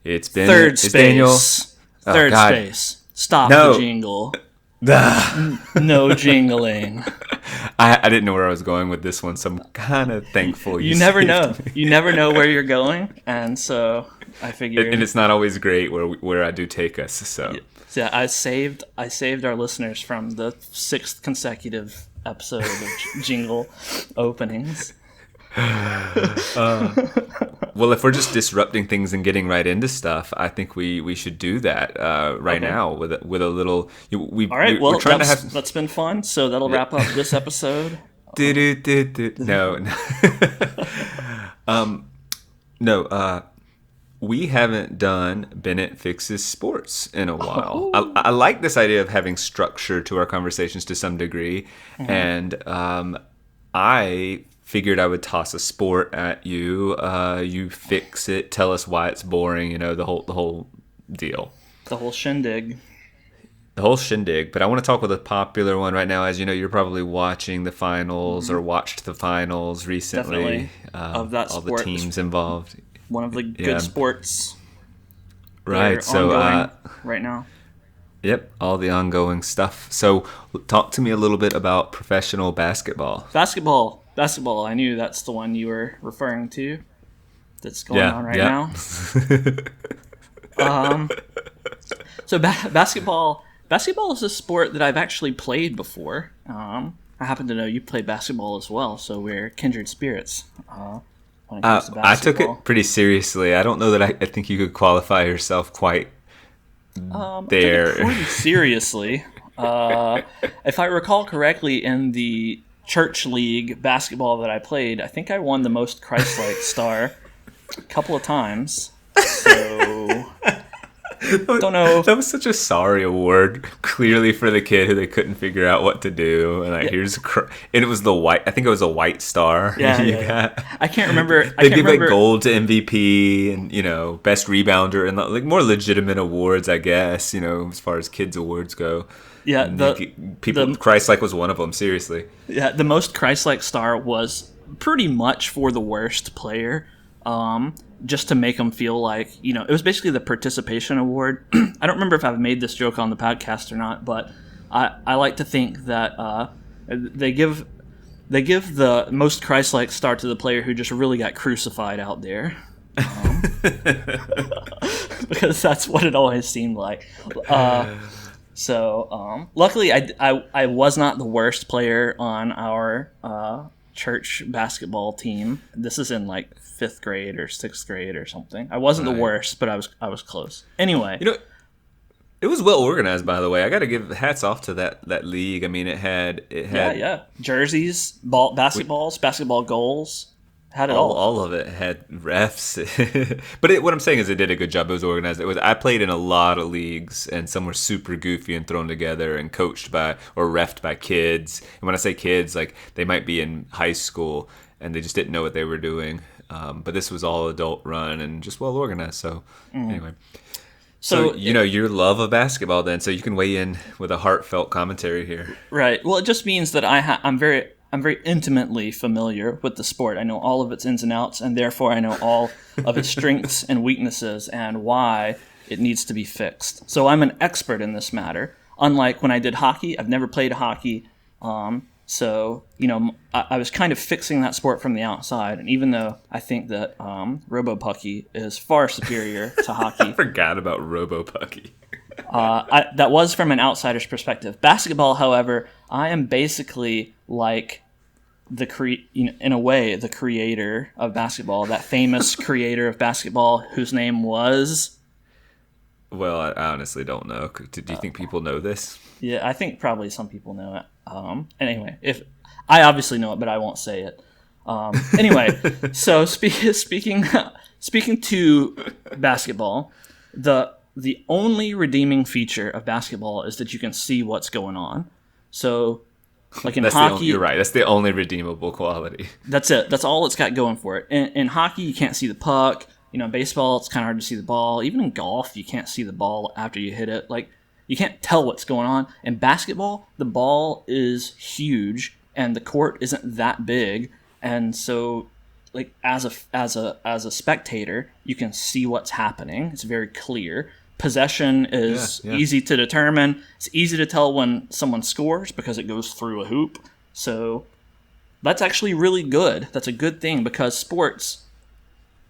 Third it's Daniel. space. Third God. space. Stop No. the jingle. No jingling. I didn't know where I was going with this one, so I'm kind of thankful You never saved know. me. You never know where you're going, and so I figured. And it's not always great where I do take us. So Yeah, I saved our listeners from the 6th consecutive episode of jingle openings. well, if we're just disrupting things and getting right into stuff, I think we should do that right now with a little. All right. Well, we're trying to have. that's been fun. So that'll wrap up this episode. No, no. We haven't done Bennett Fixes Sports in a while. I like this idea of having structure to our conversations to some degree, and I figured I would toss a sport at you. You fix it. Tell us why it's boring. You know, the whole deal. The whole shindig. The whole shindig. But I want to talk with a popular one right now. As you know, you're probably watching the finals or watched the finals recently. Definitely. Of that all sport. the teams involved. One of the good sports. Right. So right now. Yep, all the ongoing stuff. So talk to me a little bit about professional basketball. Basketball. I knew that's the one you were referring to. That's going on right now. So basketball is a sport that I've actually played before. I happen to know you play basketball as well, so we're kindred spirits. When it comes to basketball. I took it pretty seriously. I don't know that I think you could qualify yourself quite there. I took it pretty seriously. If I recall correctly, in the church league basketball that I played, I think I won the most Christ-like star a couple of times. So don't know. That was such a sorry award, clearly for the kid who they couldn't figure out what to do. And like, here's and it was the white. I think it was a white star. Yeah. I can't remember. They give like gold to MVP and best rebounder and like more legitimate awards, I guess. As far as kids awards go. Yeah, Christ-like was one of them. Seriously. Yeah, the most Christ-like star was pretty much for the worst player. Just to make them feel like, it was basically the participation award. I don't remember if I've made this joke on the podcast or not, but I like to think that they give the most Christ-like star to the player who just really got crucified out there. Because that's what it always seemed like. So luckily I was not the worst player on our church basketball team. This is in like 5th grade or 6th grade or something. I wasn't the worst, but I was close. Anyway, it was well organized, by the way. I got to give hats off to that league. I mean, it had jerseys, basketball goals. Had it all of it had refs. But what I'm saying is it did a good job. It was organized. I played in a lot of leagues, and some were super goofy and thrown together and coached by or reffed by kids. And when I say kids, like they might be in high school and they just didn't know what they were doing. But this was all adult run and just well organized. So anyway. So your love of basketball then, so you can weigh in with a heartfelt commentary here. Right. Well, it just means that I'm very intimately familiar with the sport. I know all of its ins and outs, and therefore I know all of its strengths and weaknesses and why it needs to be fixed. So I'm an expert in this matter. Unlike when I did hockey, I've never played hockey. So I was kind of fixing that sport from the outside. And even though I think that Robo-Pucky is far superior to hockey. I forgot about Robo-Pucky. That was from an outsider's perspective. Basketball, however, I am basically like in a way, the creator of basketball, that famous creator of basketball whose name was... Well, I honestly don't know. Do you think people know this? Yeah, I think probably some people know it. Anyway, if I obviously know it, but I won't say it. Anyway, so speaking to basketball, the only redeeming feature of basketball is that you can see what's going on. So, like in hockey... You're right. That's the only redeemable quality. That's it. That's all it's got going for it. In hockey, you can't see the puck. In baseball, it's kind of hard to see the ball. Even in golf, you can't see the ball after you hit it. Like, you can't tell what's going on. In basketball, the ball is huge, and the court isn't that big. And so like as a spectator, you can see what's happening. It's very clear. Possession is easy to determine. It's easy to tell when someone scores because it goes through a hoop. So that's actually really good. That's a good thing because sports,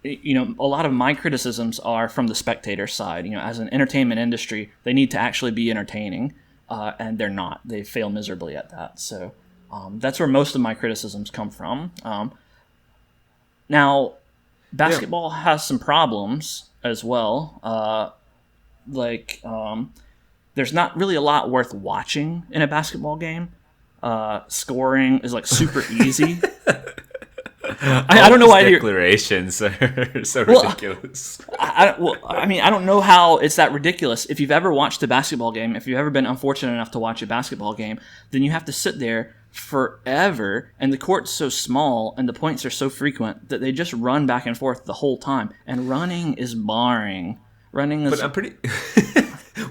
a lot of my criticisms are from the spectator side. As an entertainment industry, they need to actually be entertaining, and they're not. They fail miserably at that. So that's where most of my criticisms come from. Now, basketball has some problems as well. There's not really a lot worth watching in a basketball game. Scoring is like super easy. I don't know why declarations are so ridiculous. I don't know how it's that ridiculous. If you've ever watched a basketball game, if you've ever been unfortunate enough to watch a basketball game, then you have to sit there forever, and the court's so small and the points are so frequent that they just run back and forth the whole time. And running is boring. But I'm pretty.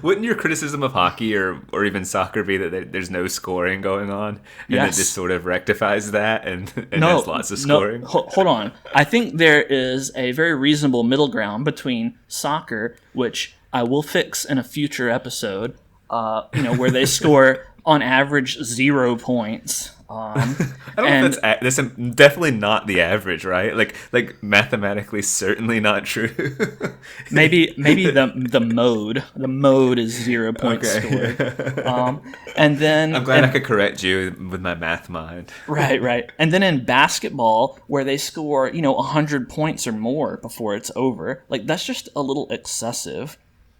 Wouldn't your criticism of hockey or even soccer be that there's no scoring going on, and it just sort of rectifies that and has lots of scoring? No, hold on. I think there is a very reasonable middle ground between soccer, which I will fix in a future episode, where they score on average 0 points. I don't know if that's definitely not the average, right? Like mathematically, certainly not true. maybe the mode is 0 points scored. And then I'm glad I could correct you with my math mind. Right. And then in basketball, where they score 100 points or more before it's over, like that's just a little excessive.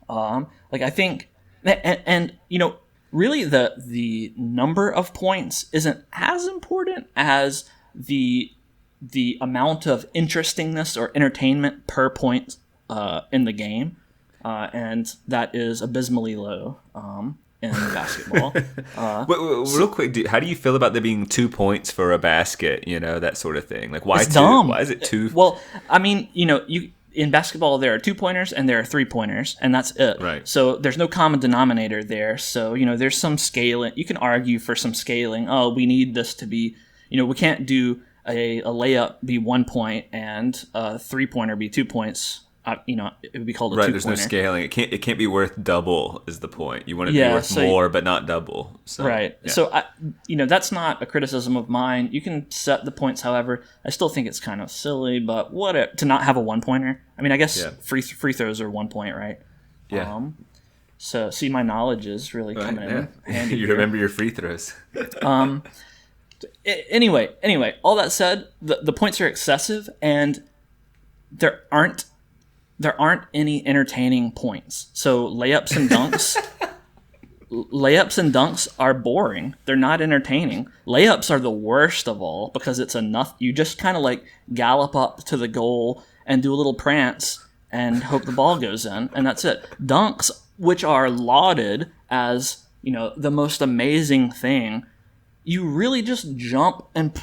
I think, and really, the number of points isn't as important as the amount of interestingness or entertainment per point in the game, and that is abysmally low in basketball. Real quick, how do you feel about there being 2 points for a basket? That sort of thing. Like, why it's two? Dumb. Why is it two? Well, I mean, in basketball, there are 2-pointers and there are 3-pointers, and that's it. Right. So there's no common denominator there. So, there's some scaling. You can argue for some scaling. Oh, we need this to be, we can't do a layup be 1 point and a 3-pointer be 2 points. It would be called a 2-pointer. There's no scaling. It can't be worth double is the point. You want it to be worth more, but not double. So, right. Yeah. So, that's not a criticism of mine. You can set the points however. I still think it's kind of silly, but to not have a 1-pointer. I mean, I guess free throws are 1 point, right? Yeah. So, see, my knowledge is really coming in handy. You remember your free throws. Anyway, all that said, the points are excessive, and there aren't any entertaining points. So layups and dunks are boring. They're not entertaining. Layups are the worst of all because it's enough. You just kind of like gallop up to the goal and do a little prance and hope the ball goes in, and that's it. Dunks, which are lauded as the most amazing thing, you really just jump and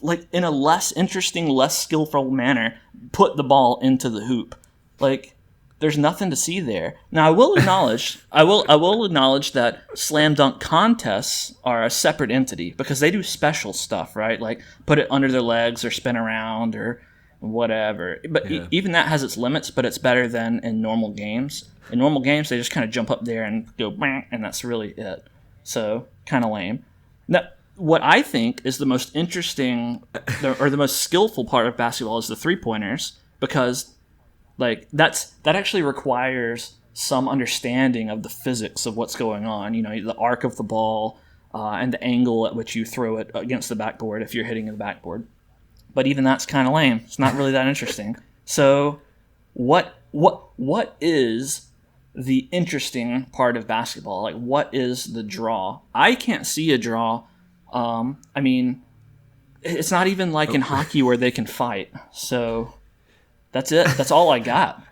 like in a less interesting, less skillful manner, put the ball into the hoop. Like, there's nothing to see there. Now, I will acknowledge that slam dunk contests are a separate entity because they do special stuff, right? Like put it under their legs or spin around or whatever. But even that has its limits, but it's better than in normal games. In normal games, they just kind of jump up there and go, and that's really it. So, kind of lame. Now, what I think is the most interesting or the most skillful part of basketball is the 3-pointers because that actually requires some understanding of the physics of what's going on. The arc of the ball and the angle at which you throw it against the backboard if you're hitting the backboard. But even that's kind of lame. It's not really that interesting. So, what is the interesting part of basketball? Like, what is the draw? I can't see a draw. I mean, it's not even like in hockey where they can fight. So. That's it. That's all I got.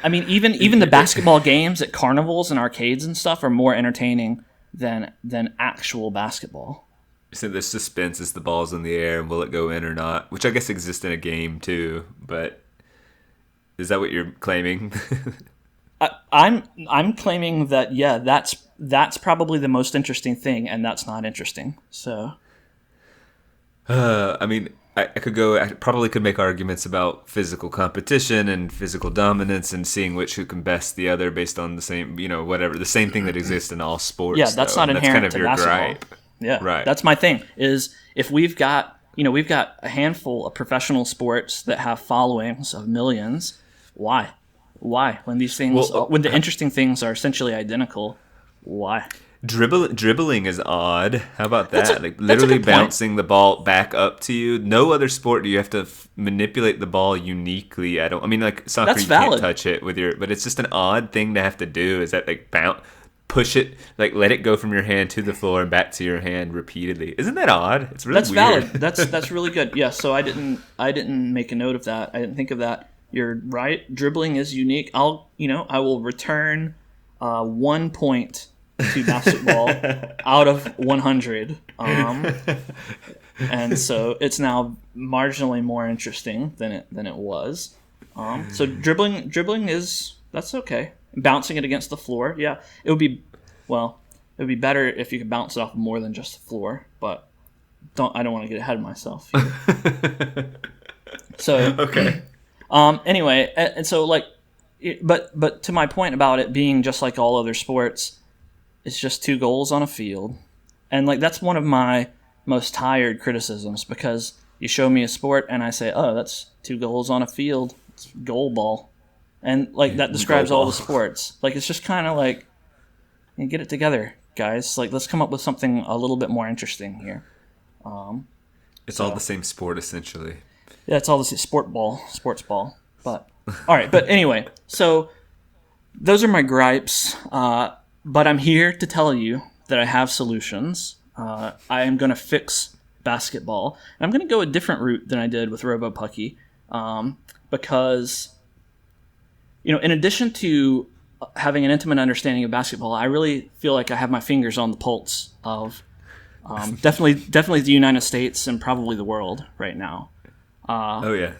I mean, even the basketball games at carnivals and arcades and stuff are more entertaining than actual basketball. So the suspense is the ball's in the air and will it go in or not, which I guess exists in a game too. But is that what you're claiming? I'm claiming that that's probably the most interesting thing, and that's not interesting. So. I mean. I probably could make arguments about physical competition and physical dominance and seeing who can best the other based on the same, whatever, the same thing that exists in all sports. Yeah, that's though. not And inherent that's to kind of your basketball. gripe. Yeah, Right. That's my thing. Is if we've got a handful of professional sports that have followings of millions, why? When these things, when the interesting things are essentially identical, why? Dribbling is odd. How about that? Like literally bouncing the ball back up to you. No other sport do you have to manipulate the ball uniquely. I mean, like soccer, you can't touch it with but it's just an odd thing to have to do. Is that like push it, like let it go from your hand to the floor and back to your hand repeatedly. Isn't that odd? It's really weird. Valid. That's really good. Yeah. So I didn't make a note of that. I didn't think of that. You're right. Dribbling is unique. I will return 1 point to basketball out of 100. And so it's now marginally more interesting than it was. So dribbling that's okay. Bouncing it against the floor, yeah, it would be better if you could bounce it off more than just the floor. But I don't want to get ahead of myself. So okay. Anyway, and so but to my point about it being just like all other sports, it's just 2 goals on a field, and like that's one of my most tired criticisms, because you show me a sport and I say, oh, that's 2 goals on a field, it's goal ball. And like that describes all the sports. Like it's just kind of like, get it together, guys. Like let's come up with something a little bit more interesting here. It's all the same sport essentially. Yeah, it's all the same sports ball. But all right. But anyway, so those are my gripes. But I'm here to tell you that I have solutions. I am going to fix basketball. And I'm going to go a different route than I did with RoboPucky, because in addition to having an intimate understanding of basketball, I really feel like I have my fingers on the pulse of definitely the United States and probably the world right now. Oh, yeah.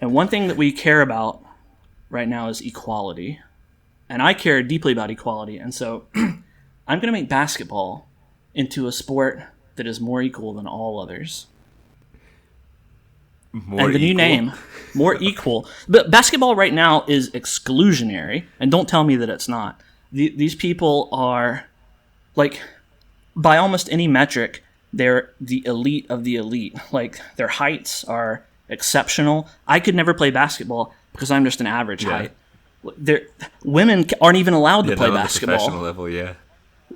And one thing that we care about right now is equality. And I care deeply about equality. And so I'm going to make basketball into a sport that is more equal than all others. And the new name, more equal. But basketball right now is exclusionary, and don't tell me that it's not. These people are, like, by almost any metric, they're the elite of the elite. Like, their heights are exceptional. I could never play basketball because I'm just an average height. Women aren't even allowed to play basketball. Professional level, yeah.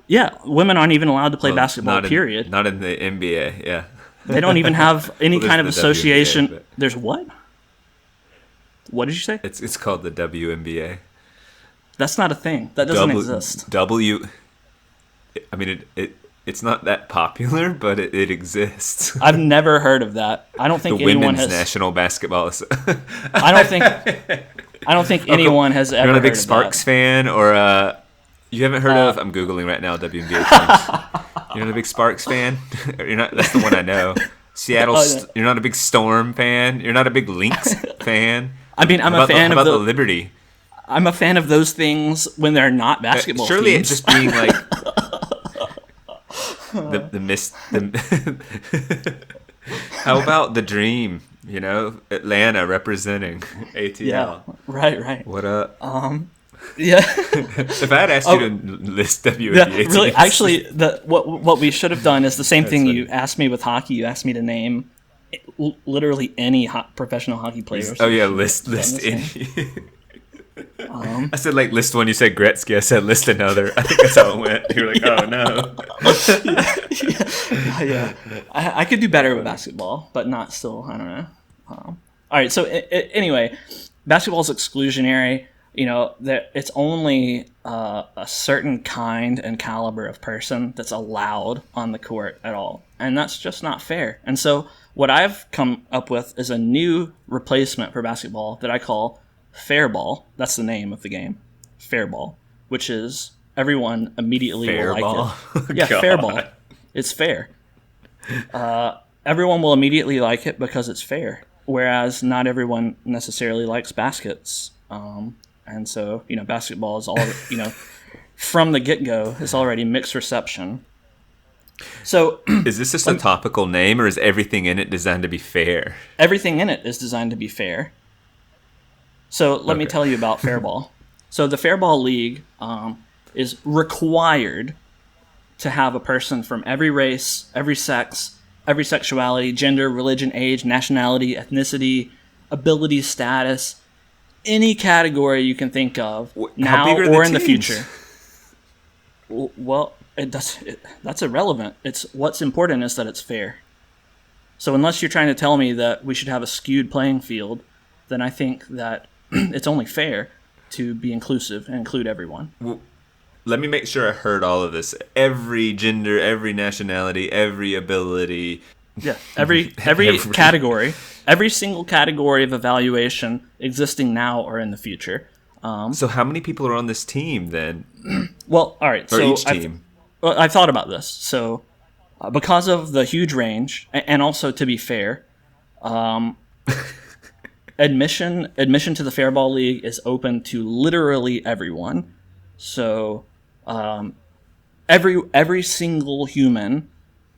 Yeah, women aren't even allowed to play basketball, period. Not in the NBA, yeah. They don't even have any kind of association. WNBA, There's what? What did you say? It's called the WNBA. That's not a thing. That doesn't exist. I mean, it's not that popular, but it exists. I've never heard of that. I don't think anyone has. The Women's National Basketball. I don't think anyone has ever. You're not a big heard Sparks of that. fan, or you haven't heard of? I'm googling right now. WNBA teams. You're not a big Sparks fan? You're not. That's the one I know. Seattle. You're not a big Storm fan. You're not a big Lynx fan. I mean, I'm a fan of the Liberty. I'm a fan of those things when they're not basketball surely teams. It's just being like How about the Dream? Atlanta representing ATL. Yeah, right. What up? Yeah. If I had asked you to list WNBA teams. Really, actually, what we should have done is the same thing you asked me with hockey. You asked me to name literally any professional hockey players. Oh yeah, list any. I said list one. You said Gretzky. I said list another. I think that's how it went. You were like, oh no. Yeah. I could do better with basketball, but not still. I don't know. All right. So anyway, basketball is exclusionary. That it's only a certain kind and caliber of person that's allowed on the court at all, and that's just not fair. And so what I've come up with is a new replacement for basketball that I call fair ball. That's the name of the game, fair ball, which is everyone immediately will like it. Yeah, fair ball. It's fair. Everyone will immediately like it because it's fair, whereas not everyone necessarily likes baskets. And so, basketball is all, from the get-go, it's already mixed reception. So Is this just a topical name, or is everything in it designed to be fair? everything in it is designed to be fair. So let me Okay. tell you about Fairball. So the Fairball League is required to have a person from every race, every sex, every sexuality, gender, religion, age, nationality, ethnicity, ability, status, any category you can think of How now big are or the in the teams? future. Well, that's irrelevant. It's what's important is that it's fair. So unless you're trying to tell me that we should have a skewed playing field, then I think that it's only fair to be inclusive and include everyone. Let me make sure I heard all of this. Every gender, every nationality, every ability. Yeah, every category, every single category of evaluation existing now or in the future. So how many people are on this team then? Well, all right. Or So each team? I've thought about this. So because of the huge range, and also to be fair, admission to the Fairball League is open to literally everyone. So every single human,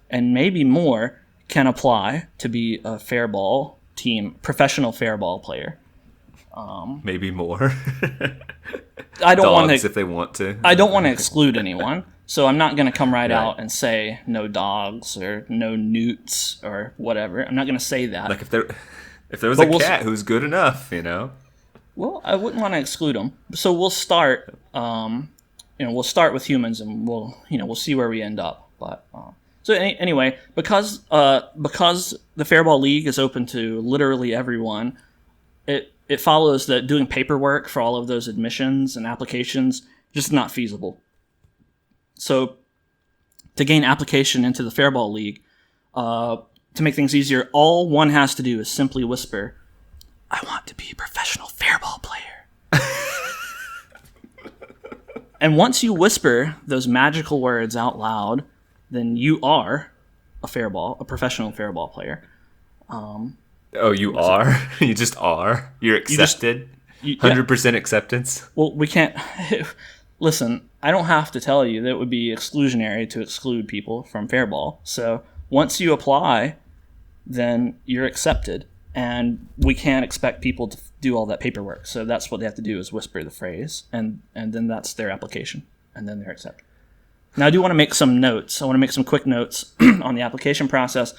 and maybe more, can apply to be a Fairball team, professional Fairball player. Maybe more. I don't want Dogs to. if they want to. I don't want to exclude anyone, so I'm not going to come right Right. out and say no dogs or no newts or whatever. I'm not going to say that. Like if there was But a we'll cat who's good enough, Well, I wouldn't want to exclude them. So we'll start. We'll start with humans, and we'll see where we end up. But anyway, because the Fairball League is open to literally everyone, it follows that doing paperwork for all of those admissions and applications just not feasible. So to gain application into the Fairball League, to make things easier, all one has to do is simply whisper, "I want to be a professional Fairball player." And once you whisper those magical words out loud, then you are a professional Fairball player. Oh, you are? You just are? You're accepted? 100% acceptance? Well, we can't... Listen, I don't have to tell you that it would be exclusionary to exclude people from Fairball. So once you apply, then you're accepted. And we can't expect people to do all that paperwork. So that's what they have to do, is whisper the phrase. And then that's their application. And then they're accepted. Now, I do want to make some notes. I want to make some quick notes on the application process.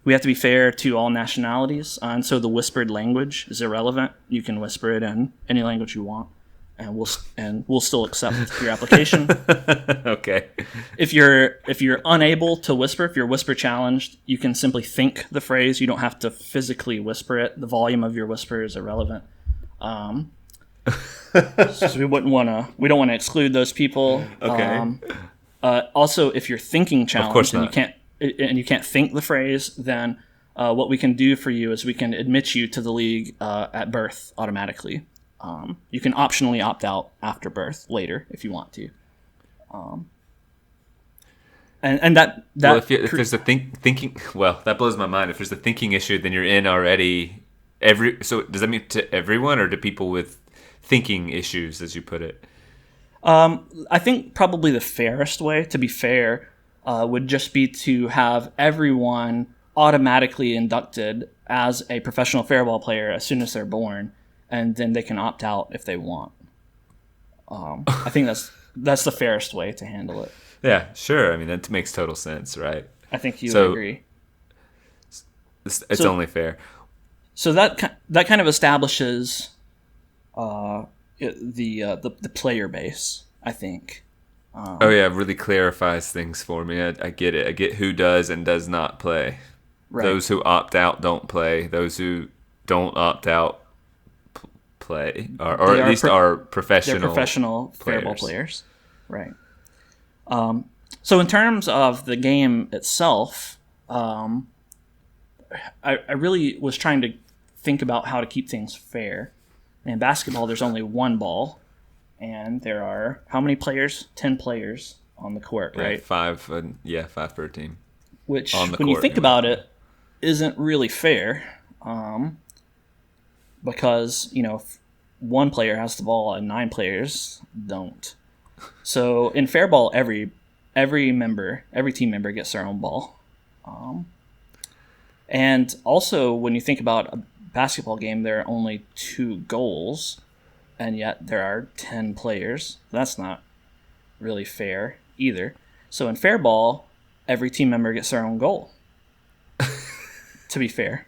We have to be fair to all nationalities. And so the whispered language is irrelevant. You can whisper it in any language you want. And we'll still accept your application. Okay. If you're unable to whisper, if you're whisper challenged, you can simply think the phrase. You don't have to physically whisper it. The volume of your whisper is irrelevant. So we don't want to exclude those people. Okay. Also, if you're thinking challenged course and not. you can't think the phrase, then what we can do for you is we can admit you to the league at birth automatically. You can optionally opt out after birth later if you want to. And that Well, if there's a thinking, well, that blows my mind. If there's a thinking issue, then you're in already. So does that mean to everyone, or to people with thinking issues, as you put it? I think probably the fairest way, to be fair, would just be to have everyone automatically inducted as a professional Fairball player as soon as they're born, and then they can opt out if they want. I think that's the fairest way to handle it. Yeah, sure. I mean, that makes total sense, right? I think you would agree. It's only fair. So that kind of establishes the player base, I think. Oh yeah, it really clarifies things for me. I get it. I get who does and does not play. Right. Those who opt out don't play. Those who don't opt out play, or at least are professional. They're professional Fairball players, right? So in terms of the game itself, I really was trying to think about how to keep things fair. In basketball, there's only one ball, and there are how many players? 10 players on the court, right? Five per team. Which, when you think about it, isn't really fair, because if one player has the ball and 9 players don't. So in Fairball, every team member gets their own ball. And also, when you think about a basketball game, there are only 2 goals, and yet there are 10 players. That's not really fair either. So in fair ball, every team member gets their own goal. To be fair.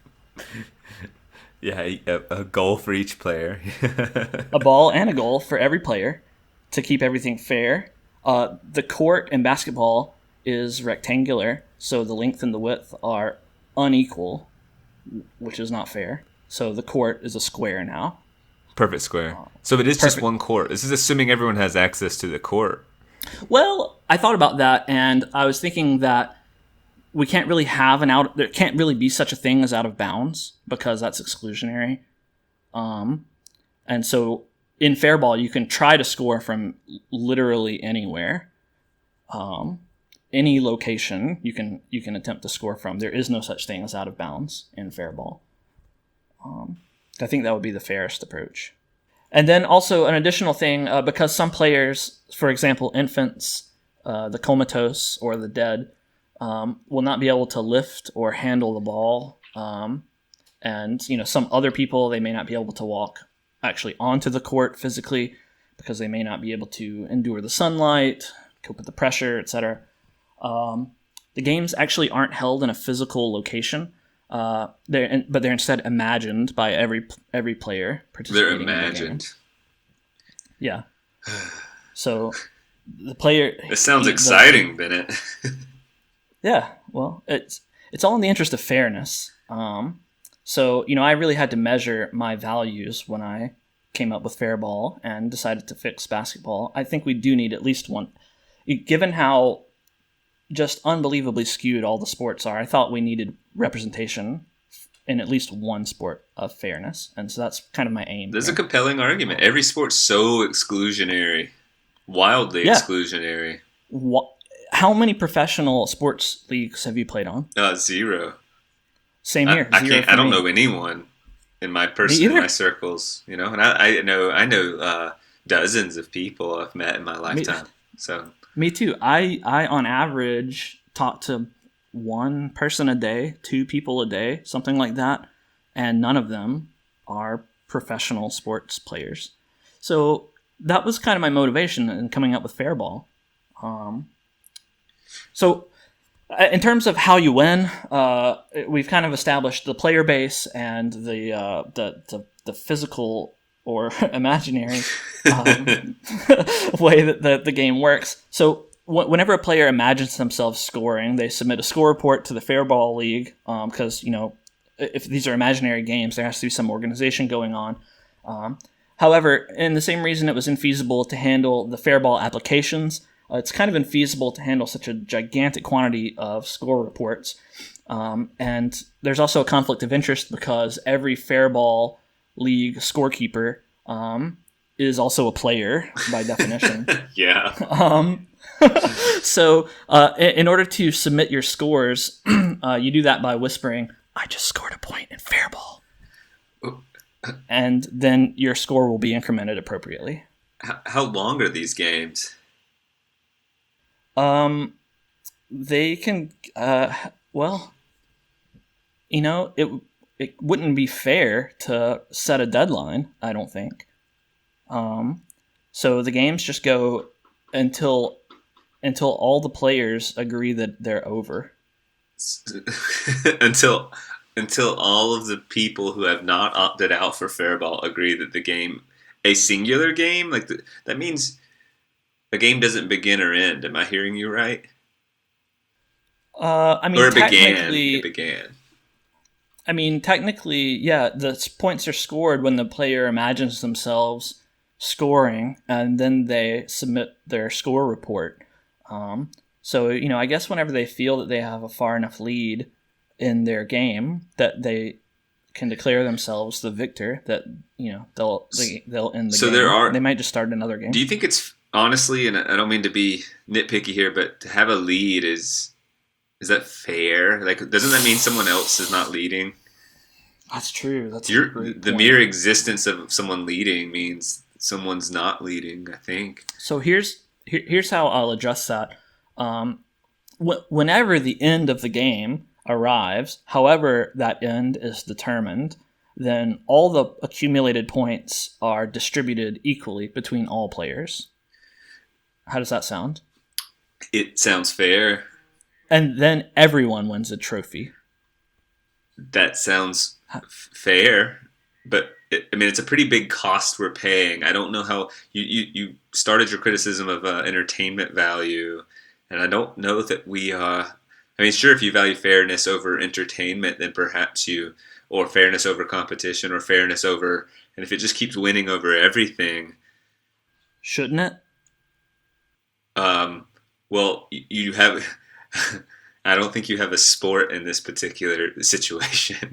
Yeah, a goal for each player. A ball and a goal for every player to keep everything fair. The court in basketball is rectangular, so the length and the width are unequal, which is not fair. So the court is a square now. Perfect square. So it is just one court. This is assuming everyone has access to the court. Well, I thought about that, and I was thinking that we can't really have there can't really be such a thing as out of bounds, because that's exclusionary. And so in fair ball, you can try to score from literally anywhere. Any location you can attempt to score from. There is no such thing as out of bounds in fair ball. I think that would be the fairest approach. And then also an additional thing, because some players, for example, infants, the comatose or the dead, will not be able to lift or handle the ball. And some other people, they may not be able to walk actually onto the court physically because they may not be able to endure the sunlight, cope with the pressure, etc. The games actually aren't held in a physical location. They're instead imagined by every player participating. They're imagined. Yeah. So the player. It sounds exciting, Bennett. Yeah. Well, it's all in the interest of fairness. So I really had to measure my values when I came up with fair ball and decided to fix basketball. I think we do need at least one, given how just unbelievably skewed all the sports are. I thought we needed representation in at least one sport of fairness, and so that's kind of my aim. There's a compelling argument. Every sport's so exclusionary, wildly exclusionary. How many professional sports leagues have you played on? 0. Same here. I don't know anyone in my circles, and I know dozens of people I've met in my lifetime. Me too. I on average talk to one person a day, 2 people a day, something like that, and none of them are professional sports players. So that was kind of my motivation in coming up with fair ball. So in terms of how you win, we've kind of established the player base and the physical or imaginary way that the game works. So whenever a player imagines themselves scoring, they submit a score report to the Fair Ball League, because if these are imaginary games, there has to be some organization going on. However, in the same reason it was infeasible to handle the Fair Ball applications, it's kind of infeasible to handle such a gigantic quantity of score reports. And there's also a conflict of interest because every Fair Ball League scorekeeper is also a player by definition. Yeah. So in order to submit your scores, you do that by whispering, "I just scored a point in fair ball." And then your score will be incremented appropriately. How long are these games? They can, it wouldn't be fair to set a deadline, I don't think. So the games just go until all the players agree that they're over. until all of the people who have not opted out for fair ball agree that the game, a singular game, that means a game doesn't begin or end. Am I hearing you right? Or it began. I mean, technically, yeah, the points are scored when the player imagines themselves scoring, and then they submit their score report. So, I guess whenever they feel that they have a far enough lead in their game that they can declare themselves the victor, that they'll end the game. They might just start another game. Do you think it's honestly, and I don't mean to be nitpicky here, but to have a lead is that fair? Doesn't that mean someone else is not leading? That's true. That's the mere existence of someone leading means someone's not leading, I think. So here's how I'll address that. Whenever the end of the game arrives, however that end is determined, then all the accumulated points are distributed equally between all players. How does that sound? It sounds fair. And then everyone wins a trophy. That sounds fair, but it's a pretty big cost we're paying. I don't know how you started your criticism of entertainment value, and I don't know that we sure, if you value fairness over entertainment, then perhaps or fairness over competition, or fairness over, and if it just keeps winning over everything, shouldn't it? Well, you have. I don't think you have a sport in this particular situation.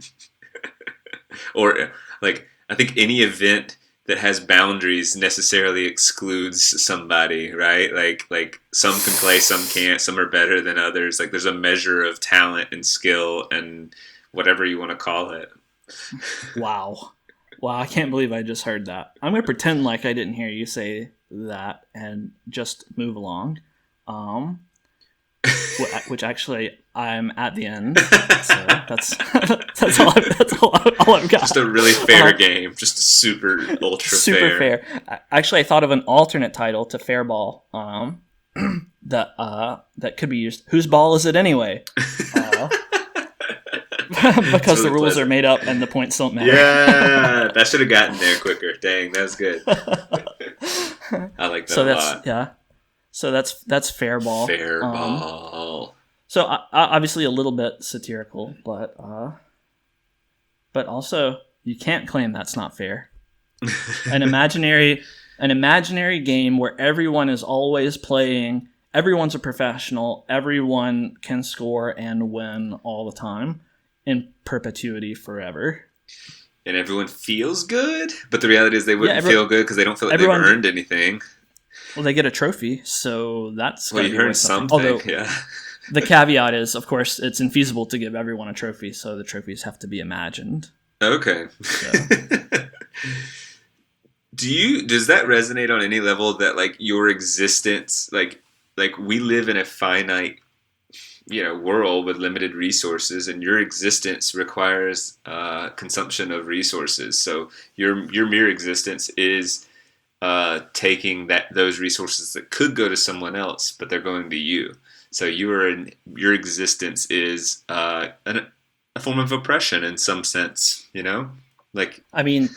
Or, like, I think any event that has boundaries necessarily excludes somebody, right? Like some can play, some can't, some are better than others. Like, there's a measure of talent and skill and whatever you want to call it. Wow, I can't believe I just heard that. I'm going to pretend like I didn't hear you say that and just move along. Which actually I'm at the end, so that's all I've got. Just a really fair game, just super ultra super fair. Actually, I thought of an alternate title to fair ball. That could be used. Whose ball is it anyway? Because the rules are made up and the points don't matter. Yeah, that should have gotten there quicker. Dang, that was good. I like that a lot. Yeah. So that's fair ball. Fair ball. So obviously a little bit satirical, but also you can't claim that's not fair. An imaginary game where everyone is always playing, everyone's a professional, everyone can score and win all the time in perpetuity forever. And everyone feels good, but the reality is they wouldn't feel good because they don't feel like they've earned anything. Well, they get a trophy, so that's... Well, you heard something. Although, yeah. The caveat is, of course, it's infeasible to give everyone a trophy, so the trophies have to be imagined. Okay. So. Does that resonate on any level that, like, your existence, like we live in a finite, world with limited resources, and your existence requires consumption of resources. So your mere existence is taking those resources that could go to someone else, but they're going to you. So your existence is a form of oppression in some sense, Like, I mean,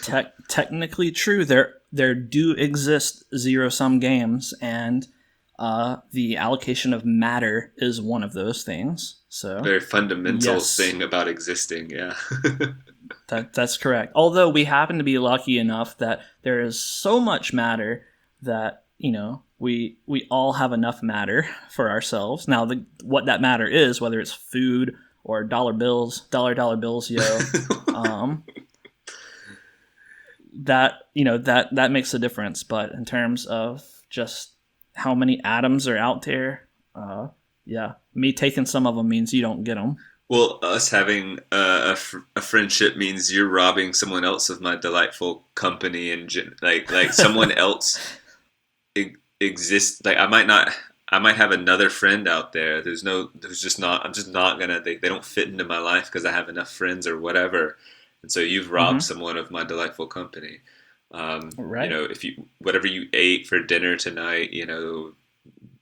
technically true. There do exist zero-sum games, and the allocation of matter is one of those things. So very fundamental thing about existing, yeah. That's correct. Although we happen to be lucky enough that there is so much matter that, we all have enough matter for ourselves. Now, what that matter is, whether it's food or dollar bills, that makes a difference. But in terms of just how many atoms are out there, me taking some of them means you don't get them. Well, us having a friendship means you're robbing someone else of my delightful company, and like someone else exists. Like I might have another friend out there. I'm just not gonna. They don't fit into my life because I have enough friends or whatever. And so you've robbed someone of my delightful company. Right. If whatever you ate for dinner tonight,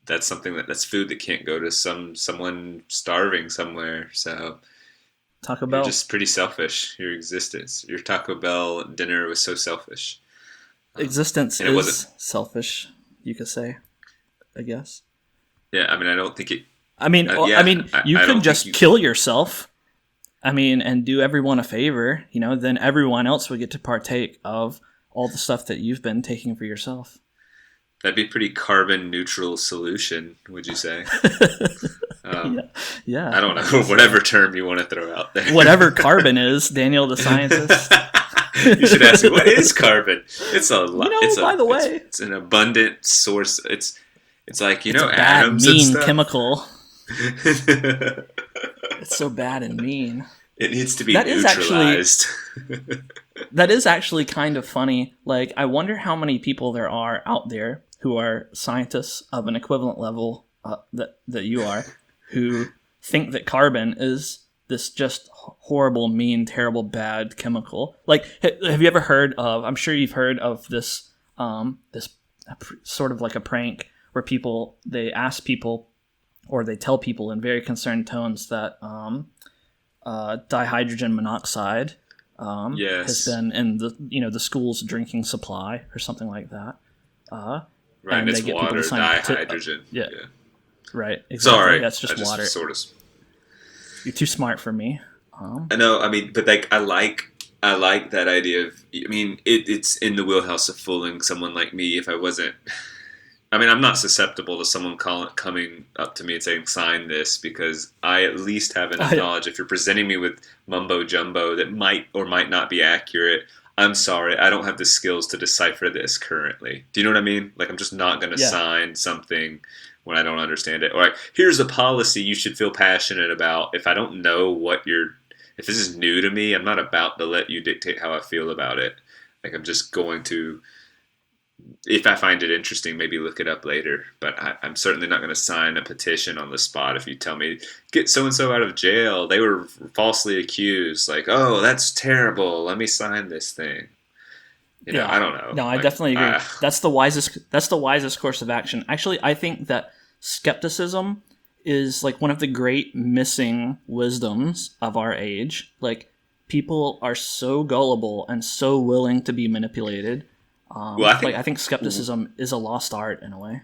that's something that's food that can't go to someone starving somewhere. So Taco Bell, you're just pretty selfish. Your existence, your Taco Bell dinner was so selfish. Existence is selfish, you could say, I guess. Yeah, I don't think it. You could just kill yourself. And do everyone a favor. Then everyone else would get to partake of all the stuff that you've been taking for yourself. That'd be a pretty carbon neutral solution, would you say? Yeah. I don't know, whatever term you want to throw out there. Whatever carbon is, Daniel the scientist. You should ask me, what is carbon? It's a lot. By the way, it's an abundant source. It's like it's a bad, atoms mean and stuff. Chemical. It's so bad and mean. It needs to be neutralized. That is actually kind of funny. Like, I wonder how many people there are out there who are scientists of an equivalent level that you are, who think that carbon is this just horrible, mean, terrible, bad chemical. Like, have you ever heard of? I'm sure you've heard of this sort of like a prank where they ask people, or they tell people in very concerned tones that dihydrogen monoxide has been in the school's drinking supply or something like that. Right, and it's they get water, people to sign dihydrogen. Yeah. Right, exactly. Sorry, that's just water. You're too smart for me. I know. I mean, but like, I like that idea of. I mean, it's in the wheelhouse of fooling someone like me. If I wasn't, I mean, I'm not susceptible to someone coming up to me and saying, "Sign this," because I at least have enough knowledge. If you're presenting me with mumbo jumbo that might or might not be accurate, I'm sorry, I don't have the skills to decipher this currently. Do you know what I mean? Like, I'm just not going to sign something when I don't understand it. Or like, here's a policy you should feel passionate about. If I don't know if this is new to me, I'm not about to let you dictate how I feel about it. Like, I'm just going to, if I find it interesting, maybe look it up later. But I'm certainly not going to sign a petition on the spot if you tell me, get so-and-so out of jail. They were falsely accused. Like, oh, that's terrible. Let me sign this thing. You know, I don't know. No, I definitely agree. That's the wisest course of action. Actually, I think that skepticism is like one of the great missing wisdoms of our age. Like, people are so gullible and so willing to be manipulated. I think skepticism is a lost art in a way.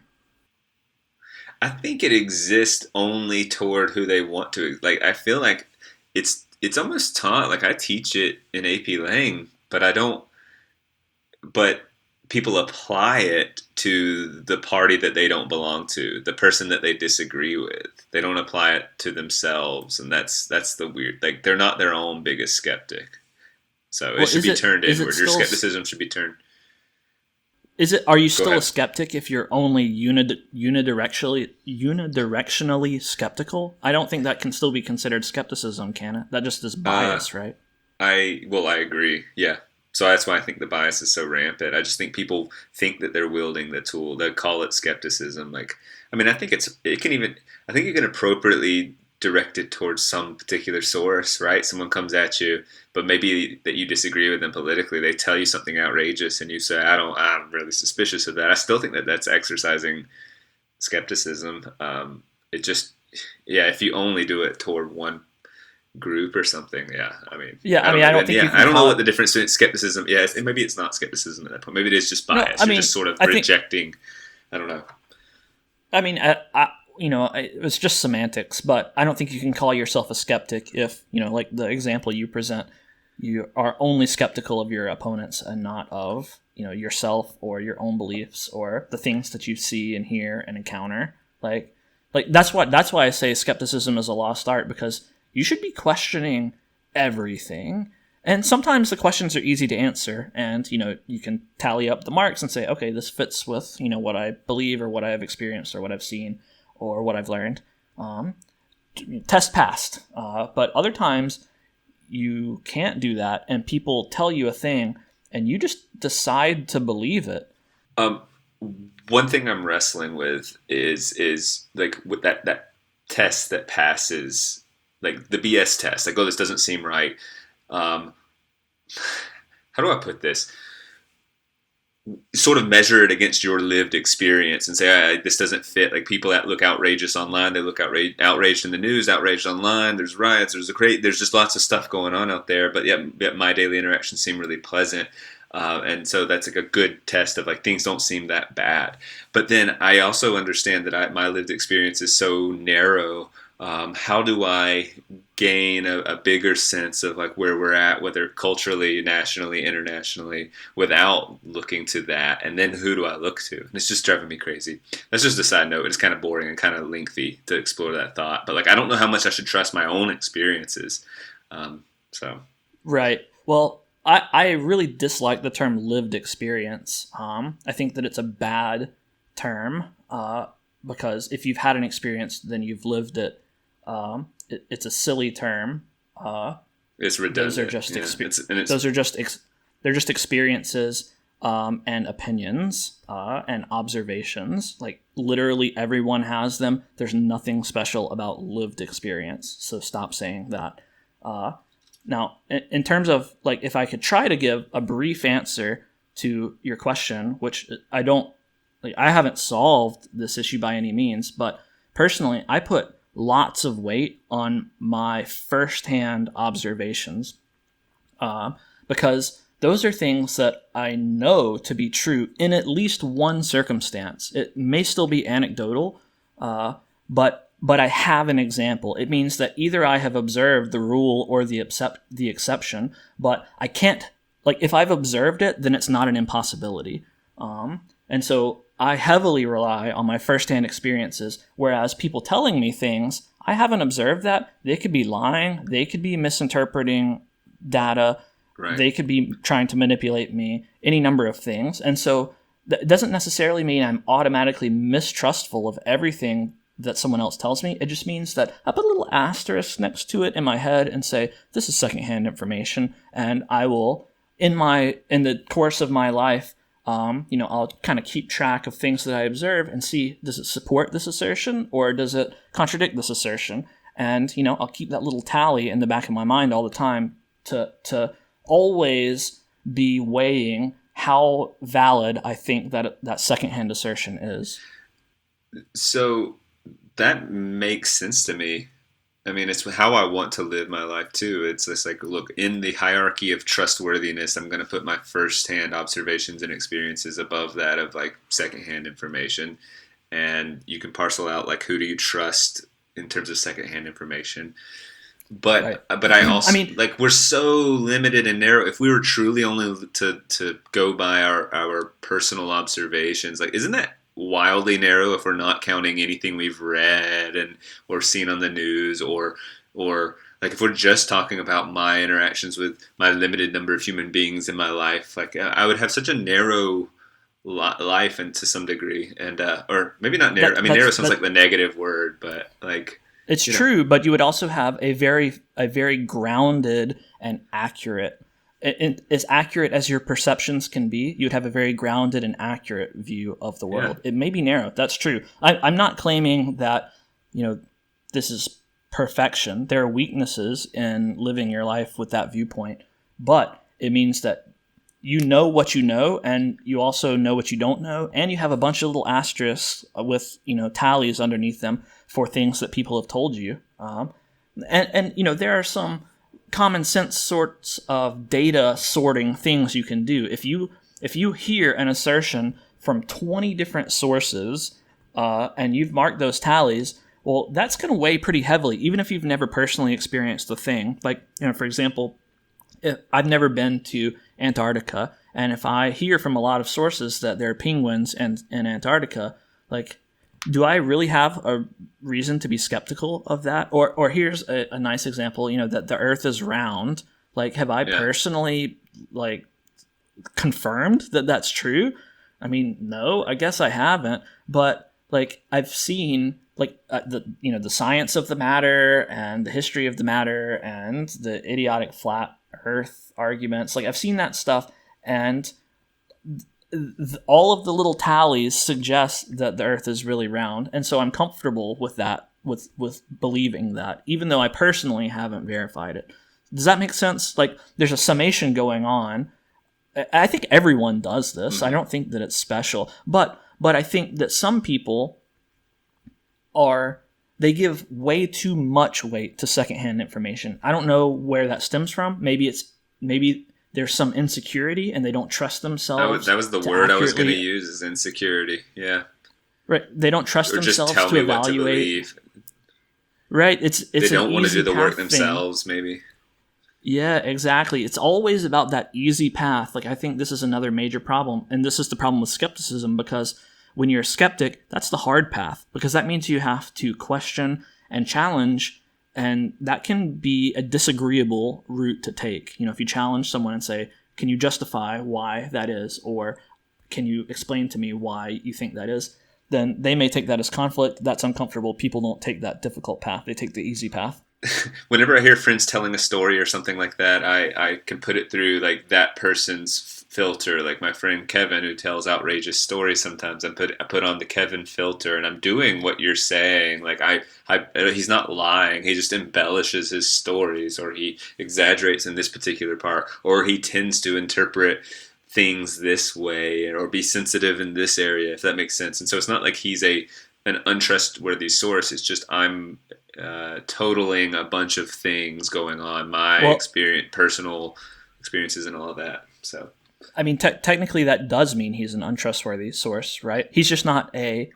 I think it exists only toward who they want to. Like, I feel like it's almost taught. Like, I teach it in AP Lang, but I don't. But people apply it to the party that they don't belong to, the person that they disagree with. They don't apply it to themselves, and that's the weird. Like, they're not their own biggest skeptic. So it should be turned inward. Your skepticism should be turned. Are you still a skeptic if you're only unidirectionally skeptical? I don't think that can still be considered skepticism, can it? That just is bias, right? I agree. Yeah. So that's why I think the bias is so rampant. I just think people think that they're wielding the tool. They call it skepticism. Like, I mean, I think you can appropriately direct it towards some particular source, right? Someone comes at you, but maybe that you disagree with them politically. They tell you something outrageous, and you say, I'm really suspicious of that. I still think that that's exercising skepticism. If you only do it toward one group or something, I don't know what the difference between skepticism. Maybe it's not skepticism at that point. Maybe it is just bias. You're just sort of rejecting. I don't know. I mean, it's just semantics, but I don't think you can call yourself a skeptic if, like the example you present, you are only skeptical of your opponents and not of, yourself or your own beliefs or the things that you see and hear and encounter. Like that's why I say skepticism is a lost art, because you should be questioning everything. And sometimes the questions are easy to answer, and, you can tally up the marks and say, okay, this fits with, what I believe or what I have experienced or what I've seen or what I've learned. Test passed. But other times you can't do that, and people tell you a thing and you just decide to believe it. One thing I'm wrestling with is like with that test that passes, like the BS test, like, oh, this doesn't seem right. How do I put this? Sort of measure it against your lived experience and say, this doesn't fit. Like, people that look outrageous online, they look outraged in the news, outraged online. There's riots. There's just lots of stuff going on out there. But yet my daily interactions seem really pleasant. And so that's like a good test of, like, things don't seem that bad. But then I also understand that my lived experience is so narrow. How do I gain a bigger sense of, like, where we're at, whether culturally, nationally, internationally, without looking to that? And then who do I look to? And it's just driving me crazy. That's just a side note. It's kind of boring and kind of lengthy to explore that thought. But, like, I don't know how much I should trust my own experiences. Right. Well, I really dislike the term lived experience. I think that it's a bad term because if you've had an experience, then you've lived it. It's a silly term. It's redundant. Those are just they're just experiences. and opinions and observations. Like literally everyone has them. There's nothing special about lived experience. So stop saying that. Now, in terms of like, if I could try to give a brief answer to your question, which I haven't solved this issue by any means, but personally, I put lots of weight on my firsthand observations because those are things that I know to be true in at least one circumstance. It may still be anecdotal, but I have an example. It means that either I have observed the rule or the exception, but I can't, like, if I've observed it, then it's not an impossibility. And so I heavily rely on my firsthand experiences, whereas people telling me things, I haven't observed that. They could be lying. They could be misinterpreting data. Right. They could be trying to manipulate me, any number of things. And so that doesn't necessarily mean I'm automatically mistrustful of everything that someone else tells me. It just means that I put a little asterisk next to it in my head and say, this is secondhand information. And I will, in the course of my life, I'll kind of keep track of things that I observe and see, does it support this assertion or does it contradict this assertion? And, I'll keep that little tally in the back of my mind all the time to always be weighing how valid I think that secondhand assertion is. So that makes sense to me. I mean, it's how I want to live my life too. It's just like, look, in the hierarchy of trustworthiness, I'm going to put my firsthand observations and experiences above that of like secondhand information. And you can parcel out like, who do you trust in terms of secondhand information? But right. But I also like, we're so limited and narrow. If we were truly only to go by our personal observations, like, isn't that wildly narrow if we're not counting anything we've read or seen on the news, or like if we're just talking about my interactions with my limited number of human beings in my life? Like, I would have such a narrow life, and to some degree, and or maybe not narrow. Narrow sounds like the negative word, but like, it's true. But you would also have a very grounded and accurate. As accurate as your perceptions can be, you'd have a very grounded and accurate view of the world. Yeah. It may be narrow. That's true. I'm not claiming that, this is perfection. There are weaknesses in living your life with that viewpoint, but it means that you know what you know, and you also know what you don't know, and you have a bunch of little asterisks with, tallies underneath them for things that people have told you. And there are some common sense sorts of data sorting things you can do. If you hear an assertion from 20 different sources and you've marked those tallies, well, that's going to weigh pretty heavily, even if you've never personally experienced the thing. Like, for example, if I've never been to Antarctica, and if I hear from a lot of sources that there are penguins in Antarctica, like, do I really have a reason to be skeptical of that? Or here's a nice example, that the Earth is round. Like, have I personally, like, confirmed that that's true? I mean, no, I guess I haven't. But, like, I've seen, like, the science of the matter and the history of the matter and the idiotic flat Earth arguments. Like, I've seen that stuff, and all of the little tallies suggest that the Earth is really round, and so I'm comfortable with that, with believing that, even though I personally haven't verified it. Does that make sense? Like, there's a summation going on. I think everyone does this. Mm-hmm. I don't think that it's special, but I think that some people they give way too much weight to secondhand information. I don't know where that stems from. Maybe there's some insecurity and they don't trust themselves. That was the word I was going to use, is insecurity. Yeah. Right. They don't trust themselves to evaluate. What to believe. Right. They don't want to do the work themselves, maybe. Yeah, exactly. It's always about that easy path. Like, I think this is another major problem. And this is the problem with skepticism, because when you're a skeptic, that's the hard path, because that means you have to question and challenge. And that can be a disagreeable route to take. If you challenge someone and say, can you justify why that is? Or can you explain to me why you think that is? Then they may take that as conflict. That's uncomfortable. People don't take that difficult path. They take the easy path. Whenever I hear friends telling a story or something like that, I can put it through like that person's filter. Like my friend Kevin, who tells outrageous stories sometimes, I put on the Kevin filter, and I'm doing what you're saying. Like he's not lying. He just embellishes his stories, or he exaggerates in this particular part, or he tends to interpret things this way, or be sensitive in this area, if that makes sense. And so it's not like he's an untrustworthy source. It's just I'm totaling a bunch of things going on, my personal experiences, and all of that. So, I mean, technically, that does mean he's an untrustworthy source, right? He's just not a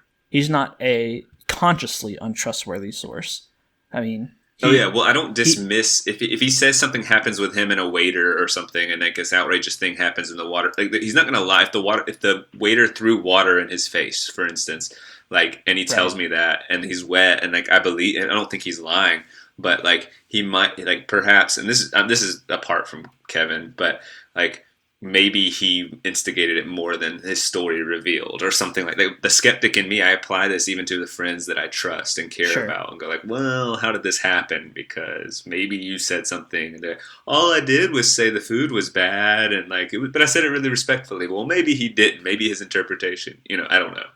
consciously untrustworthy source. I mean. Well, I don't dismiss if he says something happens with him and a waiter or something, and like this outrageous thing happens in the water. Like he's not going to lie if the waiter threw water in his face, for instance, like, and he tells me that, and he's wet, and like I believe, and I don't think he's lying, but like he might, like perhaps, and this is apart from Kevin, but like maybe he instigated it more than his story revealed, or something like that. The skeptic in me, I apply this even to the friends that I trust and care about, and go like, well, how did this happen? Because maybe you said something that all I did was say the food was bad, and like but I said it really respectfully. Well, maybe he didn't. Maybe his interpretation, I don't know.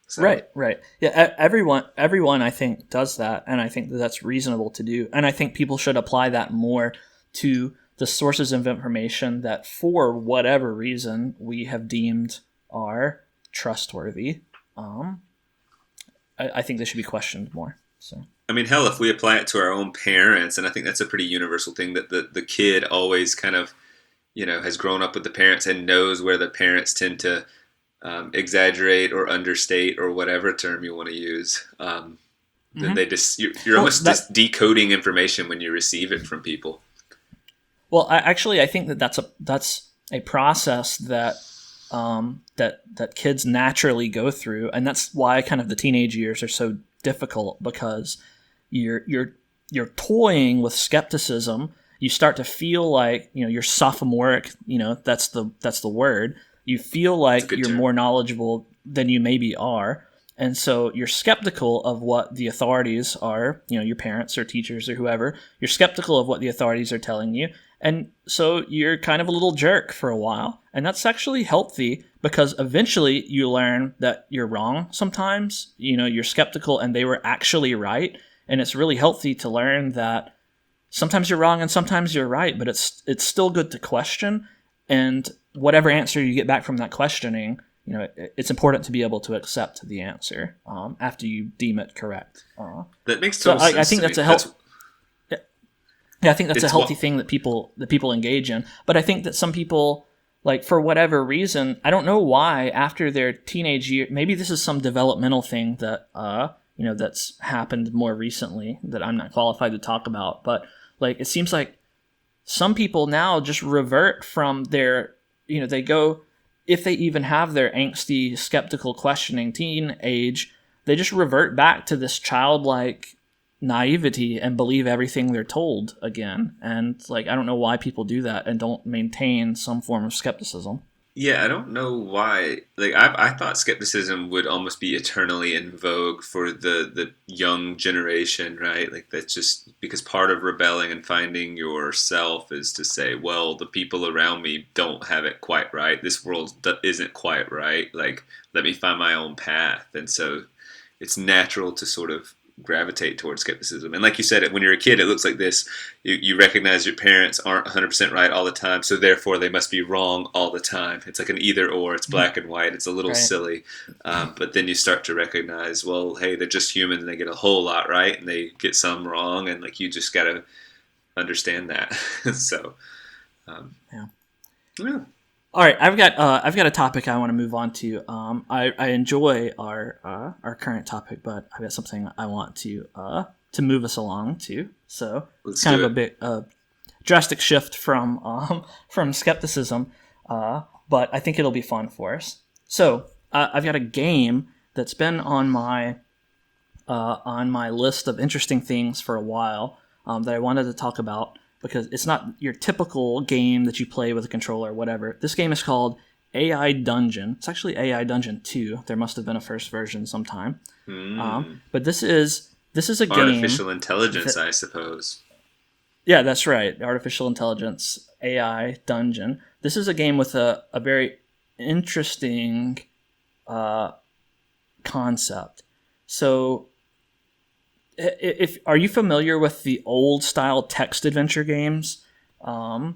So. Right. Yeah, everyone I think does that, and I think that's reasonable to do. And I think people should apply that more to the sources of information that, for whatever reason, we have deemed are trustworthy. I think they should be questioned more. So, I mean, hell, if we apply it to our own parents, and I think that's a pretty universal thing, that the kid always kind of, has grown up with the parents and knows where the parents tend to exaggerate or understate, or whatever term you want to use. They just you're almost just decoding information when you receive it from people. Well, I think that's a process that that kids naturally go through, and that's why kind of the teenage years are so difficult, because you're toying with skepticism. You start to feel like you're sophomoric. That's the word. You feel like you're more knowledgeable than you maybe are. And so you're skeptical of what the authorities are, your parents or teachers or whoever. You're skeptical of what the authorities are telling you. And so you're kind of a little jerk for a while. And that's actually healthy, because eventually you learn that you're wrong sometimes. You're skeptical and they were actually right. And it's really healthy to learn that sometimes you're wrong and sometimes you're right, but it's still good to question. And whatever answer you get back from that questioning, it's important to be able to accept the answer after you deem it correct. That makes total sense. I think that's a I think that's a healthy thing that people engage in. But I think that some people, like, for whatever reason, I don't know why, after their teenage year, maybe this is some developmental thing that that's happened more recently that I'm not qualified to talk about. But like, it seems like some people now just revert from their, they go, if they even have their angsty, skeptical, questioning teen age, they just revert back to this childlike naivety and believe everything they're told again. And like, I don't know why people do that and don't maintain some form of skepticism. Yeah, I don't know why. Like, I thought skepticism would almost be eternally in vogue for the young generation, right? Like, that's just because part of rebelling and finding yourself is to say, well, the people around me don't have it quite right. This world isn't quite right. Like, let me find my own path. And so it's natural to sort of gravitate towards skepticism. And like you said, when you're a kid, it looks like this. You recognize your parents aren't 100% right all the time, so therefore they must be wrong all the time. It's like an either or. It's black and white. It's a little silly. But then you start to recognize, well, hey, they're just human, and they get a whole lot right, and they get some wrong, and like, you just got to understand that. So, yeah. All right, I've got a topic I want to move on to. I enjoy our current topic, but I've got something I want to move us along to. So it's kind of a bit drastic shift from skepticism, but I think it'll be fun for us. So I've got a game that's been on my list of interesting things for a while that I wanted to talk about, because it's not your typical game that you play with a controller or whatever. This game is called AI Dungeon. It's actually AI Dungeon 2. There must have been a first version sometime. But this is a game. Artificial intelligence, I suppose. Yeah, that's right. Artificial intelligence, AI Dungeon. this is a game with a very interesting concept. So, if are you familiar with the old style text adventure games? I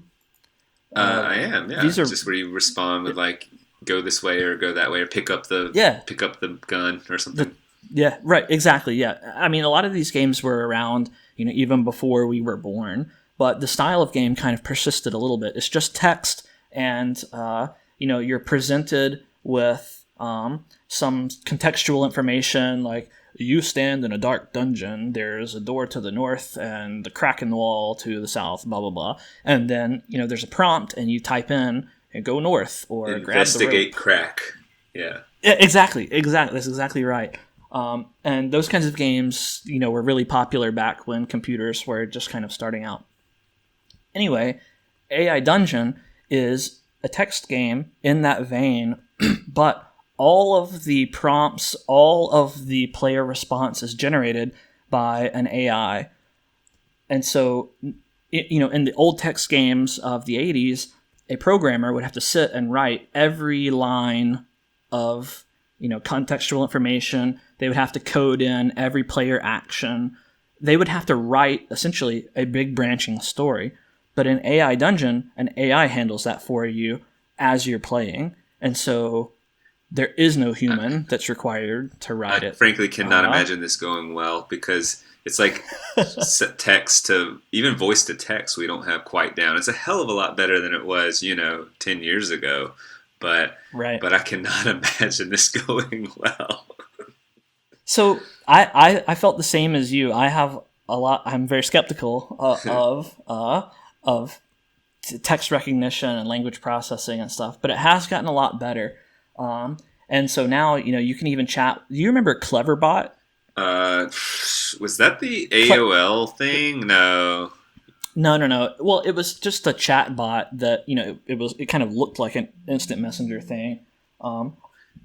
am. Yeah, these are just where you respond with like go this way or go that way or pick up the gun or something. Yeah, right, exactly. Yeah, I mean, a lot of these games were around, even before we were born. But the style of game kind of persisted a little bit. It's just text, and you're presented with some contextual information like you stand in a dark dungeon. There's a door to the north and the crack in the wall to the south. Blah blah blah. And then there's a prompt, and you type in and go north or investigate grab the rope. crack. Yeah, exactly. That's exactly right. And those kinds of games, were really popular back when computers were just kind of starting out. Anyway, AI Dungeon is a text game in that vein, but all of the prompts, all of the player response is generated by an AI. And so, in the old text games of the 80s, a programmer would have to sit and write every line of, contextual information. They would have to code in every player action. They would have to write, essentially, a big branching story. But in AI Dungeon, an AI handles that for you as you're playing. And so there is no human that's required to write it. I frankly cannot imagine this going well because it's like text to, even voice to text we don't have quite down. It's a hell of a lot better than it was, 10 years ago. But I cannot imagine this going well. So I felt the same as you. I'm very skeptical of text recognition and language processing and stuff, but it has gotten a lot better. And so now, you can even chat. Do you remember Cleverbot? Was that the AOL thing? No. No. Well, it was just a chat bot that, it kind of looked like an instant messenger thing.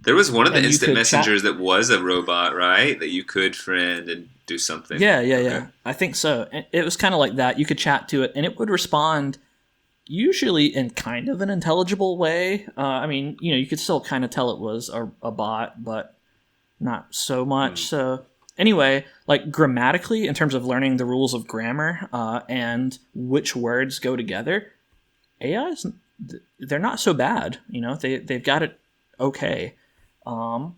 There was one of the instant messengers that was a robot, right? That you could friend and do something. Yeah. Okay. I think so. It was kind of like that. You could chat to it, and it would respond usually in kind of an intelligible way. You could still kind of tell it was a bot, but not so much. So anyway, like grammatically, in terms of learning the rules of grammar and which words go together, AIs, they're not so bad. They've got it okay. Some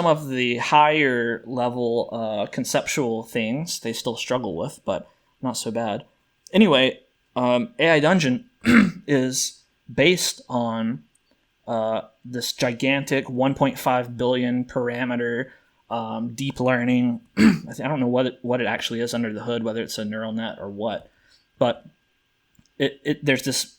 of the higher level conceptual things they still struggle with, but not so bad. Anyway, AI Dungeon is based on this gigantic 1.5 billion parameter deep learning. I don't know what it actually is under the hood, whether it's a neural net or what, but there's this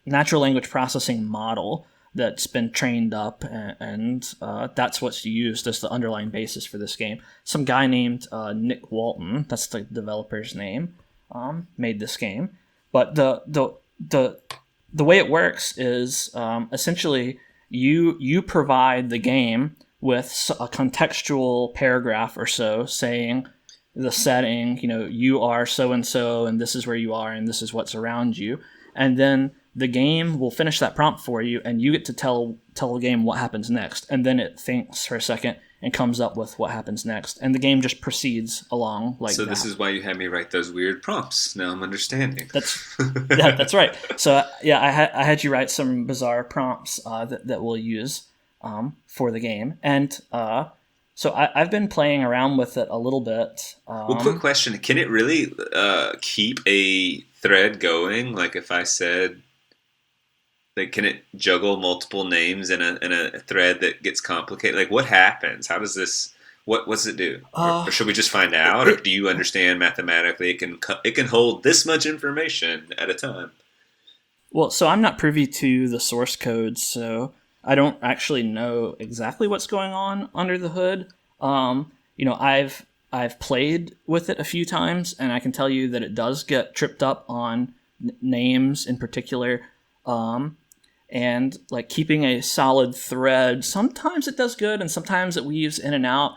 natural language processing model that's been trained up, and that's what's used as the underlying basis for this game. Some guy named Nick Walton, that's the developer's name, made this game. But the way it works is essentially you provide the game with a contextual paragraph or so saying the setting, you are so and so, and this is where you are, and this is what's around you, and then the game will finish that prompt for you, and you get to tell the game what happens next. And then it thinks for a second and comes up with what happens next. And the game just proceeds along like that. So this is why you had me write those weird prompts. Now I'm understanding. That's right. So I had you write some bizarre prompts that we'll use for the game. And so I've been playing around with it a little bit. Well, quick question. Can it really keep a thread going? Like if I said... can it juggle multiple names in a thread that gets complicated? Like, what happens? How does this? What does it do? Or should we just find out? Or do you understand mathematically it can hold this much information at a time? Well, so I'm not privy to the source code, so I don't actually know exactly what's going on under the hood. I've played with it a few times, and I can tell you that it does get tripped up on names in particular. And like keeping a solid thread, sometimes it does good and sometimes it weaves in and out.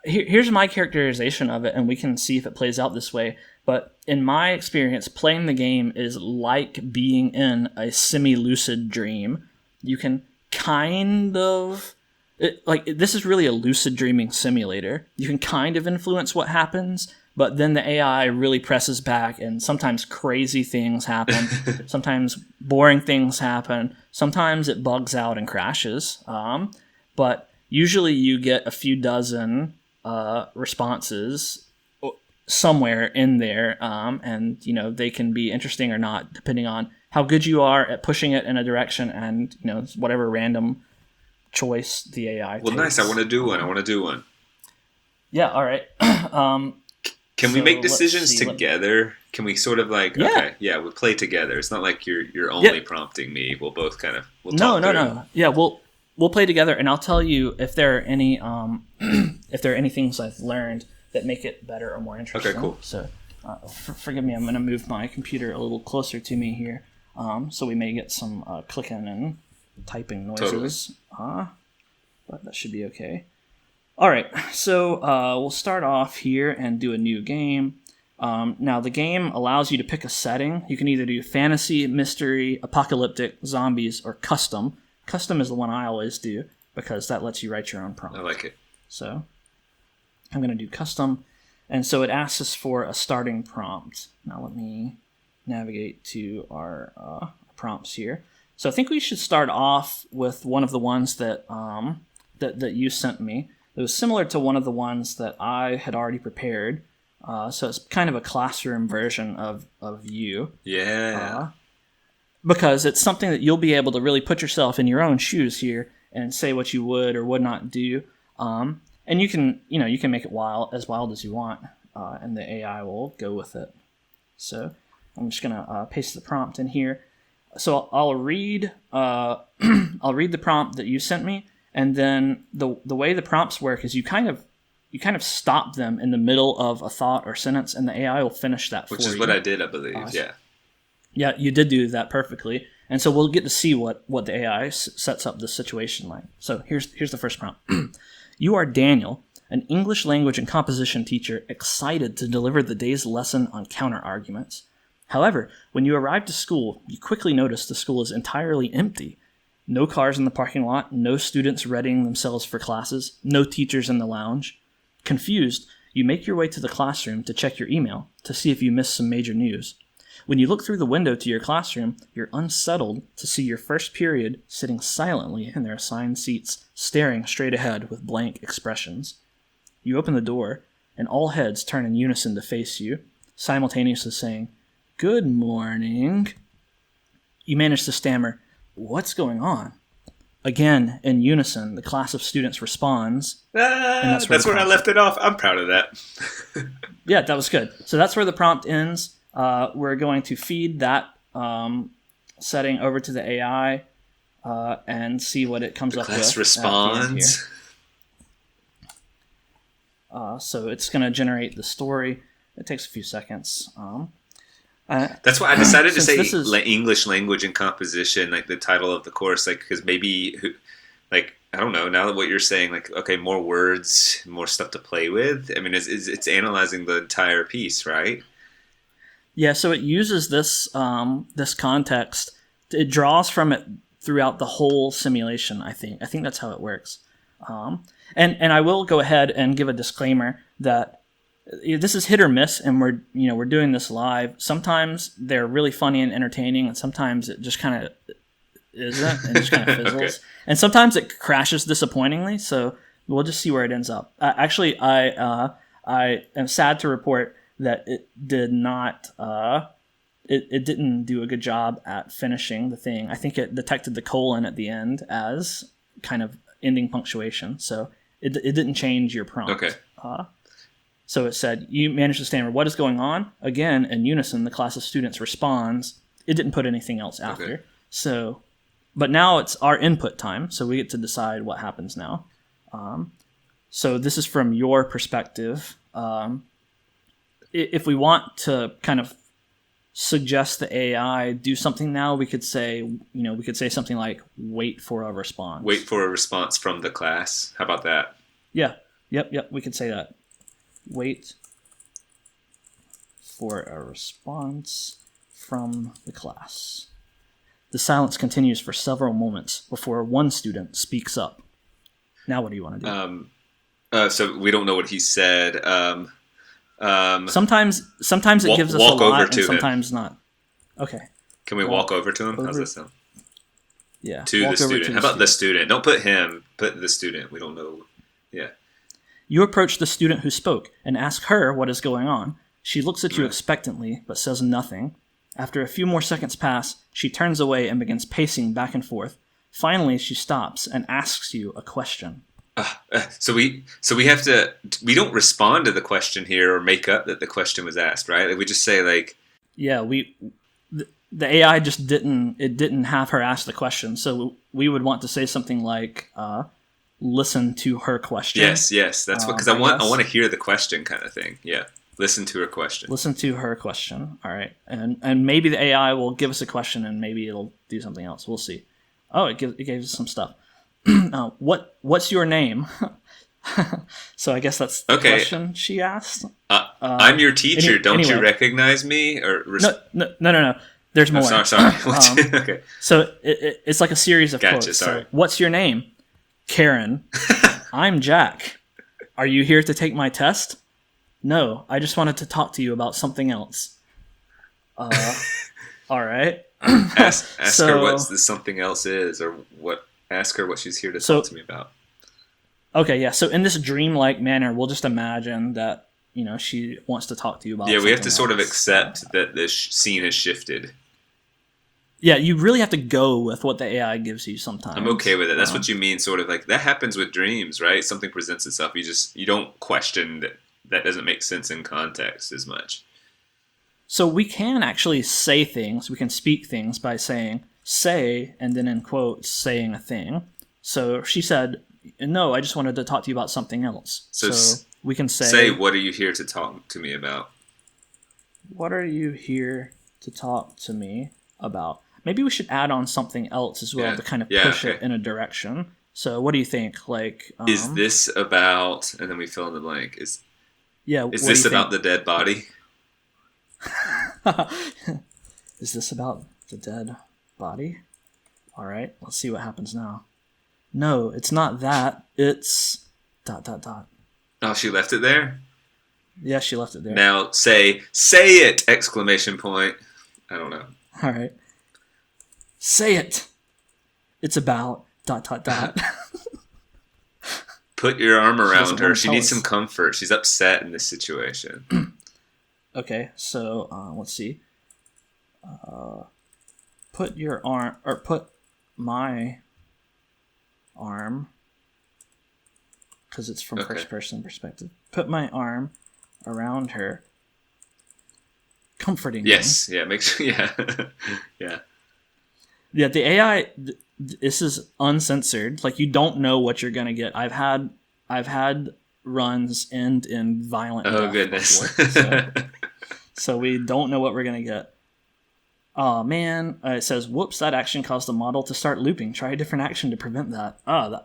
Here's my characterization of it, and we can see if it plays out this way. But in my experience, playing the game is like being in a semi-lucid dream. You can kind of... this is really a lucid dreaming simulator. You can kind of influence what happens, but then the AI really presses back, and sometimes crazy things happen. Sometimes boring things happen. Sometimes it bugs out and crashes. But usually you get a few dozen responses somewhere in there, and they can be interesting or not depending on how good you are at pushing it in a direction, and whatever random choice the AI takes. Nice. I want to do one. Yeah. All right. Can we make decisions together? Can we sort of we play together. It's not like you're only prompting me. We'll both kind of talk through. No. Yeah, we'll play together, and I'll tell you if there are any things I've learned that make it better or more interesting. Okay, cool. So, forgive me, I'm going to move my computer a little closer to me here, so we may get some clicking and typing noises. Totally. But that should be okay. All right, so we'll start off here and do a new game. Now, the game allows you to pick a setting. You can either do fantasy, mystery, apocalyptic, zombies, or custom. Custom is the one I always do because that lets you write your own prompt. I like it. So I'm going to do custom. And so it asks us for a starting prompt. Now let me navigate to our prompts here. So I think we should start off with one of the ones that that you sent me. It was similar to one of the ones that I had already prepared. So it's kind of a classroom version of you. Yeah. Because it's something that you'll be able to really put yourself in your own shoes here and say what you would or would not do. And you can make it as wild as you want, and the AI will go with it. So I'm just gonna paste the prompt in here. So I'll read the prompt that you sent me, and then the way the prompts work is you kind of stop them in the middle of a thought or sentence, and the AI will finish that for you. Which is what I did, I believe. Yeah. Yeah, you did do that perfectly. And so we'll get to see what the AI sets up this situation like. So here's the first prompt. You are Daniel, an English language and composition teacher excited to deliver the day's lesson on counter-arguments. However, when you arrive to school, you quickly notice the school is entirely empty. No cars in the parking lot, no students readying themselves for classes, no teachers in the lounge. Confused, you make your way to the classroom to check your email to see if you missed some major news. When you look through the window to your classroom, you're unsettled to see your first period sitting silently in their assigned seats, staring straight ahead with blank expressions. You open the door, and all heads turn in unison to face you, simultaneously saying, "Good morning." You manage to stammer, "What's going on?" Again, in unison, the class of students responds. And that's where I left it off. I'm proud of that. Yeah, that was good. So that's where the prompt ends. We're going to feed that setting over to the AI and see what it comes up with. Class responds. So it's going to generate the story. It takes a few seconds. That's why I decided to say English language and composition, like the title of the course, like because maybe, like I don't know. Now that what you're saying, like okay, more words, more stuff to play with. I mean, it's analyzing the entire piece, right? Yeah, so it uses this context. It draws from it throughout the whole simulation, I think. I think that's how it works. And I will go ahead and give a disclaimer that this is hit or miss, and we're doing this live. Sometimes they're really funny and entertaining, and sometimes it just kind of isn't, and just kind of fizzles. Okay. And sometimes it crashes disappointingly, so we'll just see where it ends up. Actually, I am sad to report that it did not it didn't do a good job at finishing the thing. I think it detected the colon at the end as kind of ending punctuation, so it didn't change your prompt. Okay. So it said, you managed to stammer, "What is going on?" Again, in unison, the class of students responds. It didn't put anything else after. Okay. So, but now it's our input time, so we get to decide what happens now. So this is from your perspective. If we want to kind of suggest the AI do something now, we could say something like, "Wait for a response." Wait for a response from the class. How about that? Yeah. Yep. We could say that. Wait for a response from the class. The silence continues for several moments before one student speaks up. Now what do you want to do? So we don't know what he said. Sometimes it gives us a lot, and sometimes not. Okay. Can we walk over to him? How's that sound? Yeah. To the student. How about the student? Don't put him. Put the student. We don't know. Yeah. You approach the student who spoke and ask her what is going on. She looks at you expectantly, but says nothing. After a few more seconds pass, she turns away and begins pacing back and forth. Finally, she stops and asks you a question. So we have to. We don't respond to the question here or make up that the question was asked, right? Like we just say like. Yeah, the AI just didn't have her ask the question, so we would want to say something like, "Listen to her question." Yes, that's what because I want to hear the question, kind of thing. Yeah, listen to her question. Listen to her question. All right, and maybe the AI will give us a question, and maybe it'll do something else. We'll see. Oh, it gave us some stuff. What's your name? So I guess that's the question she asked. I'm your teacher. Don't you recognize me? Or No. There's more. Sorry. Okay. So it's like a series of quotes. Sorry. So, what's your name? Karen. I'm Jack. Are you here to take my test? No, I just wanted to talk to you about something else. All right. Ask her what the something else is, or what. Ask her what she's here to talk to me about. Okay, yeah. So in this dreamlike manner, we'll just imagine that she wants to talk to you about. Yeah, we have to sort of accept that this scene has shifted. Yeah, you really have to go with what the AI gives you sometimes. I'm okay with it. That's what you mean, sort of like that happens with dreams, right? Something presents itself. You don't question that doesn't make sense in context as much. So we can actually say things. We can speak things by saying "say" and then in quotes saying a thing. So she said, "No, I just wanted to talk to you about something else." So we can say, "What are you here to talk to me about?" What are you here to talk to me about? Maybe we should add on something else as well to kind of push it in a direction. So what do you think? Like, is this about? And then we fill in the blank. Is this about the dead body? Is this about the dead body? All right, let's see what happens now. No, it's not that. It's ... Oh, she left it there? Yeah, she left it there. Now say it! Exclamation point. I don't know. All right. Say it. It's about ... Put your arm around her. She needs some comfort. She's upset in this situation. Okay, so let's see. Put your arm, or put my arm, because it's from first person perspective. Put my arm around her, comforting me. Yes, yeah, make sure, yeah. Yeah, the AI, this is uncensored. Like, you don't know what you're gonna get. I've had runs end in violent death. Oh, goodness. Before, so we don't know what we're gonna get. Oh man, it says, "Whoops! That action caused the model to start looping. Try a different action to prevent that." I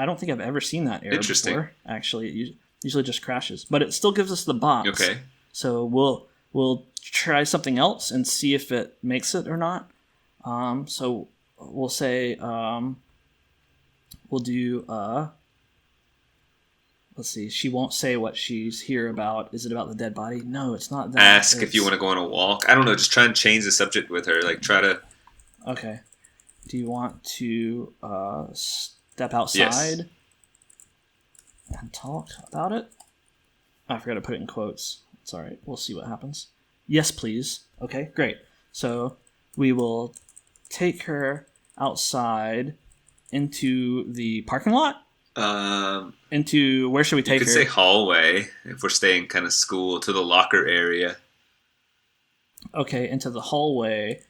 don't think I've ever seen that error before. Actually, it usually just crashes, but it still gives us the box. Okay. So we'll try something else and see if it makes it or not. So we'll say we'll do. Let's see. She won't say what she's here about. Is it about the dead body? No, it's not that. Ask if you want to go on a walk. I don't know. Just try and change the subject with her. Like, try to... Okay. Do you want to step outside and talk about it? I forgot to put it in quotes. It's all right. We'll see what happens. Yes, please. Okay, great. So we will take her outside into the parking lot. Into where should we take her? You could say hallway if we're staying kind of school, to the locker area. Okay, into the hallway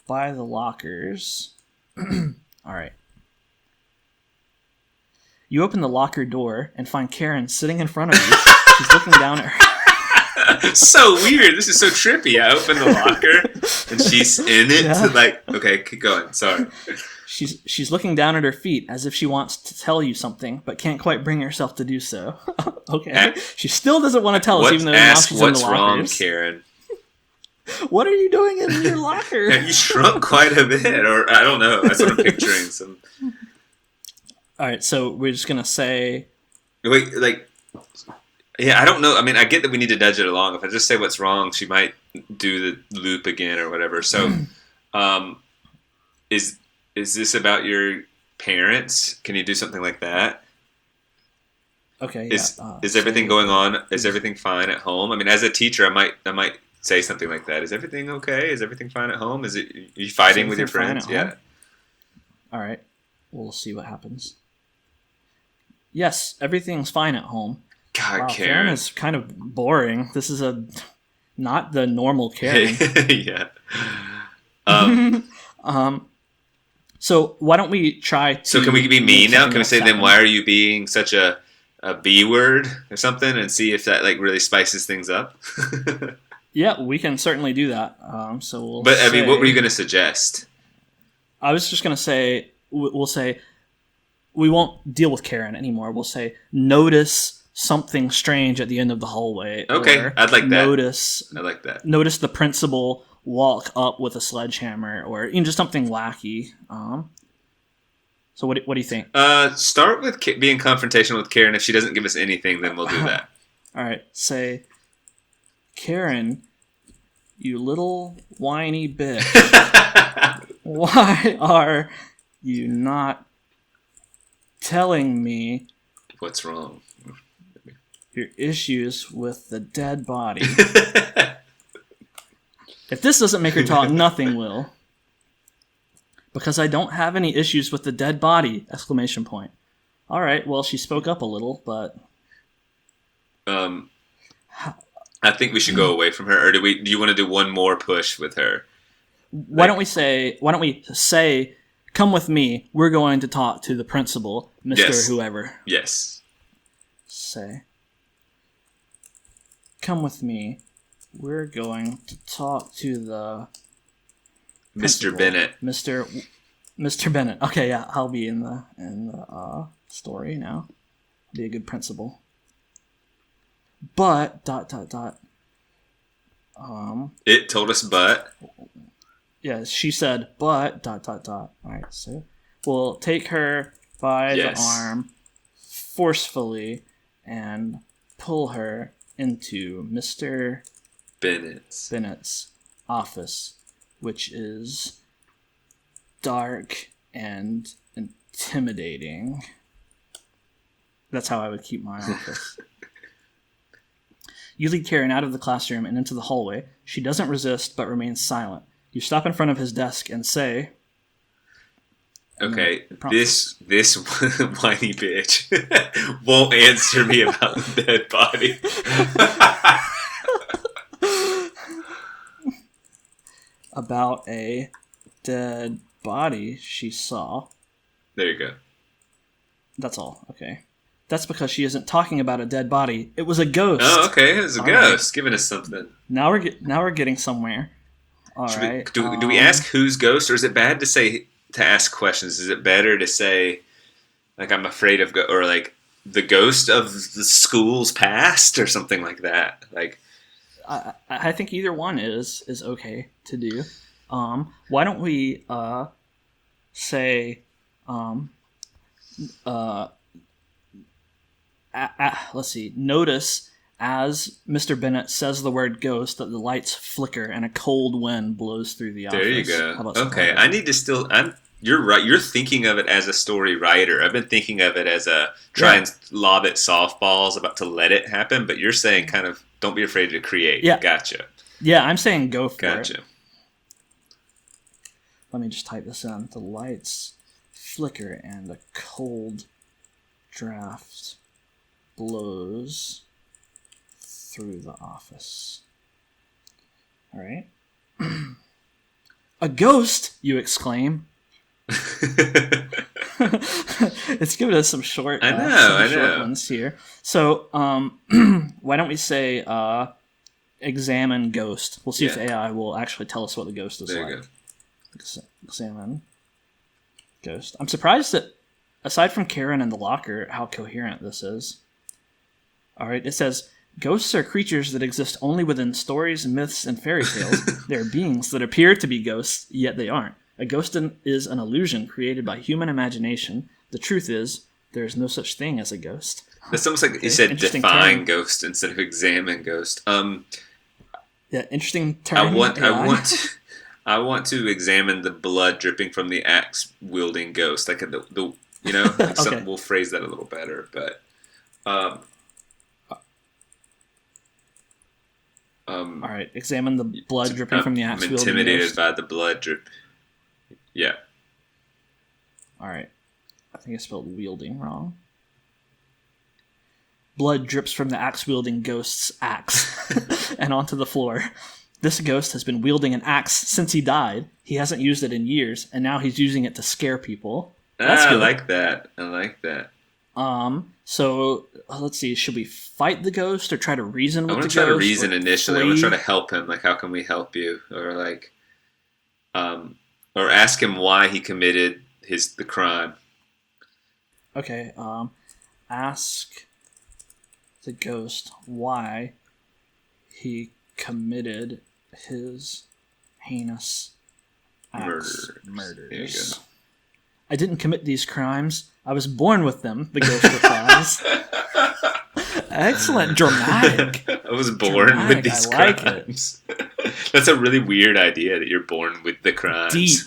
by the lockers. All right. You open the locker door and find Karen sitting in front of you. She's looking down at her. So weird. This is so trippy. I open the locker and she's in it. Yeah. Okay, keep going. Sorry. She's looking down at her feet as if she wants to tell you something, but can't quite bring herself to do so. Okay. She still doesn't want to tell us, even though now she's in the lockers. What's wrong, Karen? What are you doing in your locker? You shrunk quite a bit, or I don't know. That's what I'm picturing. All right, so we're just gonna say. Wait, yeah, I don't know. I mean, I get that we need to nudge it along. If I just say what's wrong, she might do the loop again or whatever. So, is this about your parents? Can you do something like that? Okay. Is everything going on? Is everything fine at home? I mean, as a teacher, I might say something like that. Is everything okay? Is everything fine at home? Are you fighting with your friends? Yeah. All right. We'll see what happens. Yes, everything's fine at home. God, wow, Karen is kind of boring. This is not the normal Karen. Yeah. So why don't we try to... So can we be mean now? Can we say then, why are you being such a B word or something, and see if that really spices things up? Yeah, we can certainly do that. But I mean, what were you going to suggest? I was just going to say, we'll say, we won't deal with Karen anymore. We'll say, notice something strange at the end of the hallway. Okay, I'd like that. I like that. Notice the principal walk up with a sledgehammer, or just something wacky. So what do you think? Start with being confrontational with Karen. If she doesn't give us anything, then we'll do that. All right, say, Karen, you little whiny bitch. Why are you not telling me what's wrong? Your issues with the dead body. If this doesn't make her talk, nothing will. Because I don't have any issues with the dead body! Exclamation point. All right, well, she spoke up a little, but... I think we should go away from her, or do you want to do one more push with her? Why don't we say, come with me, we're going to talk to the principal, Mr. Whoever. Yes. Say, come with me, we're going to talk to the principal, Mr. Bennett. Mr. Bennett. Okay, yeah, I'll be in the story now. I'll be a good principal. But ... It told us but. Yeah, she said but ... All right, so we'll take her by the arm forcefully and pull her into Mr. Bennett's office, which is dark and intimidating. That's how I would keep my office. You lead Karen out of the classroom and into the hallway. She doesn't resist, but remains silent. You stop in front of his desk and say... Okay, this whiny bitch won't answer me about the dead body. About a dead body she saw. There you go. That's all, okay. That's because she isn't talking about a dead body. It was a ghost. Oh, okay. It was a ghost giving us something. Now we're getting somewhere. All right. Do we ask whose ghost, or is it bad to ask questions? Is it better to say, I'm afraid of, or the ghost of the school's past, or something like that? I think either one is okay to do. Why don't we say let's see. Notice as Mr. Bennett says the word ghost that the lights flicker and a cold wind blows through the office. There you go. Okay, I need to you're right. You're thinking of it as a story writer. I've been thinking of it as a try and lob it softballs about to let it happen, but you're saying kind of don't be afraid to create. Yeah. Gotcha. Yeah, I'm saying go for it. Gotcha. Let me just type this in. The lights flicker and a cold draft blows through the office. All right. A ghost, you exclaim. It's giving us some short ones here. So, why don't we say examine ghost? We'll see if AI will actually tell us what the ghost is like. There you go. Examine Ghost. I'm surprised that, aside from Karen and the locker, how coherent this is. All right, it says, ghosts are creatures that exist only within stories, myths, and fairy tales. They are beings that appear to be ghosts, yet they aren't. A ghost is an illusion created by human imagination. The truth is, there is no such thing as a ghost. It's almost like you said define ghost instead of examine ghost. Yeah, interesting term. I want to examine the blood dripping from the axe wielding ghost. Like okay. We'll phrase that a little better, but all right, examine the blood dripping from the axe wielding ghost. I'm intimidated by the blood drip. Yeah. All right. I think I spelled wielding wrong. Blood drips from the axe-wielding ghost's axe and onto the floor. This ghost has been wielding an axe since he died. He hasn't used it in years, and now he's using it to scare people. That's good. I like that. So let's see. Should we fight the ghost or try to reason with the ghost? I want to try to reason initially. I want to try to help him. Like, how can we help you? Or like, or ask him why he committed the crime. Okay. Ask the ghost why he committed his heinous murders. I didn't commit these crimes. I was born with them, the ghost replies. Excellent. Dramatic. I was born with these crimes. That's a really weird idea that you're born with the crimes.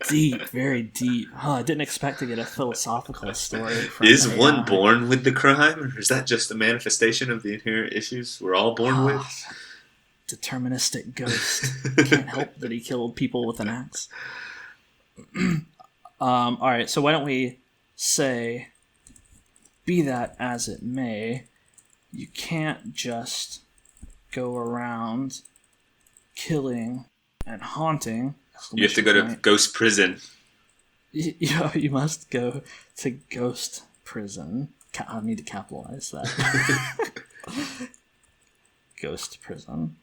Deep, very deep. I didn't expect to get a philosophical story from Is AI. One born with the crime, or is that just a manifestation of the inherent issues we're all born with? Deterministic ghost. Can't help that he killed people with an axe. All right, so why don't we say, be that as it may, you can't just go around killing and haunting. You have to go to ghost prison. You must go to ghost prison. I need to capitalize that. Ghost prison.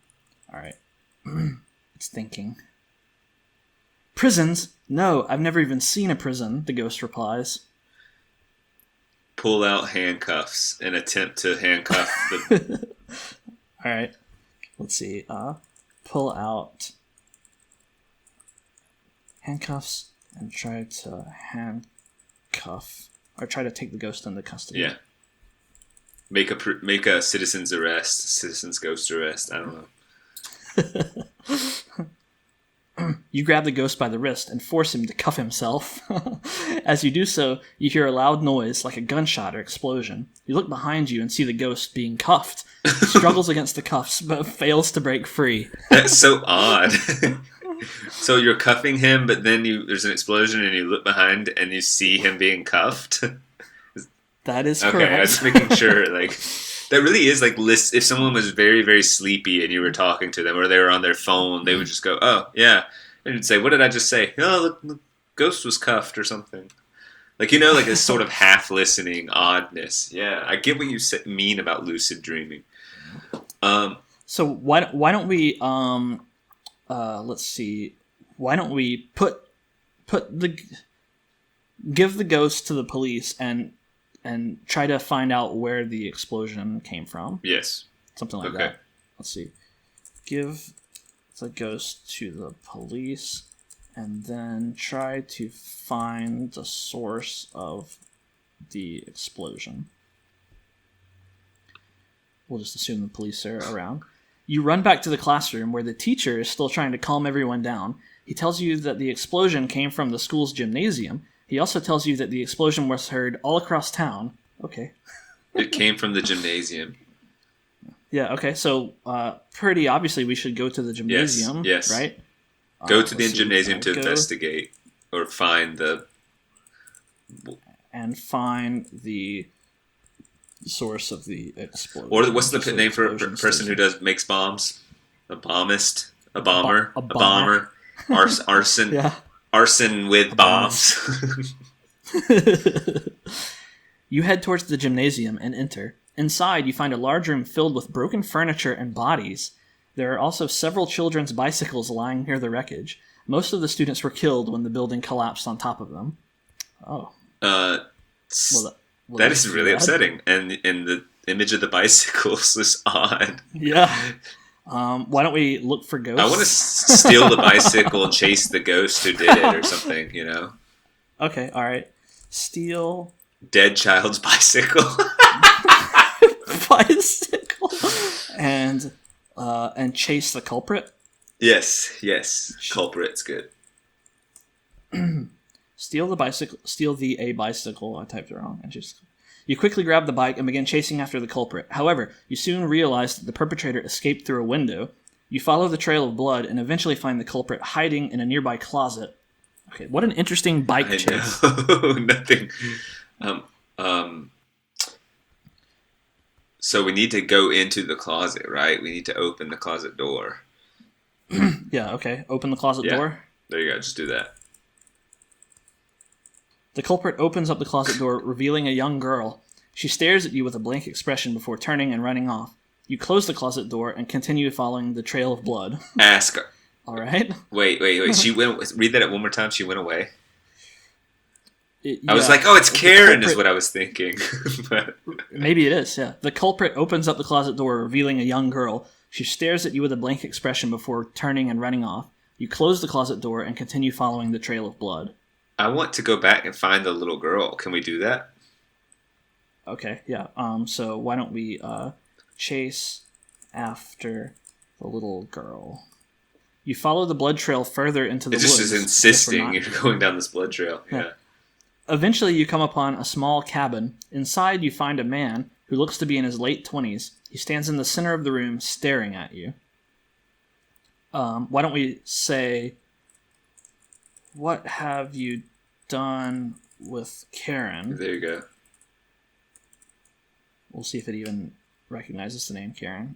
All right. It's thinking. Prisons? No, I've never even seen a prison, the ghost replies. Pull out handcuffs and attempt to handcuff the... All right. Let's see. Pull out handcuffs and try to handcuff or try to take the ghost into custody. Yeah. Make a citizen's ghost arrest. I don't know. You grab the ghost by the wrist and force him to cuff himself. As you do so, you hear a loud noise like a gunshot or explosion. You look behind you and see the ghost being cuffed. He struggles against the cuffs but fails to break free. That's so odd. So you're cuffing him, but then there's an explosion and you look behind and you see him being cuffed? That is correct. Okay, I was making sure, like... That really is like if someone was very, very sleepy and you were talking to them or they were on their phone, they would just go, oh, yeah. And you'd say, what did I just say? Oh, the ghost was cuffed or something. Like, like a sort of half-listening oddness. Yeah, I get what you mean about lucid dreaming. So why don't we, let's see, why don't we give the ghost to the police and try to find out where the explosion came from. Yes. Something like that. Let's see. Give the ghost to the police and then try to find the source of the explosion. We'll just assume the police are around. You run back to the classroom where the teacher is still trying to calm everyone down. He tells you that the explosion came from the school's gymnasium. He also tells you that the explosion was heard all across town. Okay. It came from the gymnasium. Yeah, okay. So, pretty obviously we should go to the gymnasium, yes. Right? Go to the gymnasium to investigate or find the... And find the source of the explosion. Or what's the name for a person who makes bombs? A bombist? A bomber? A bomber? Arson? Yeah. Arson with bombs. You head towards the gymnasium and enter. Inside, you find a large room filled with broken furniture and bodies. There are also several children's bicycles lying near the wreckage. Most of the students were killed when the building collapsed on top of them. Oh. That is really upsetting. And the image of the bicycles is odd. Yeah. Why don't we look for ghosts? I want to steal the bicycle and chase the ghost who did it or something, Okay, all right. Steal... Dead child's bicycle. bicycle. And chase the culprit? Yes. Culprit's good. Steal the bicycle. I typed it wrong. You quickly grab the bike and begin chasing after the culprit. However, you soon realize that the perpetrator escaped through a window. You follow the trail of blood and eventually find the culprit hiding in a nearby closet. Okay, what an interesting bike chase. Nothing. So we need to go into the closet, right? We need to open the closet door. Yeah, okay. Open the closet door. There you go. Just do that. The culprit opens up the closet door, revealing a young girl. She stares at you with a blank expression before turning and running off. You close the closet door and continue following the trail of blood. Ask her. All right. Wait. She went. Read that one more time. She went away. Yeah, I was like, oh, it's Karen is what I was thinking. But... Maybe it is, yeah. The culprit opens up the closet door, revealing a young girl. She stares at you with a blank expression before turning and running off. You close the closet door and continue following the trail of blood. I want to go back and find the little girl. Can we do that? Okay, yeah. So why don't we chase after the little girl? You follow the blood trail further into the woods. It just is insisting you're going down this blood trail. Yeah. Eventually, you come upon a small cabin. Inside, you find a man who looks to be in his late 20s. He stands in the center of the room, staring at you. Why don't we say, what have you done with Karen? There you go. We'll see if it even recognizes the name Karen.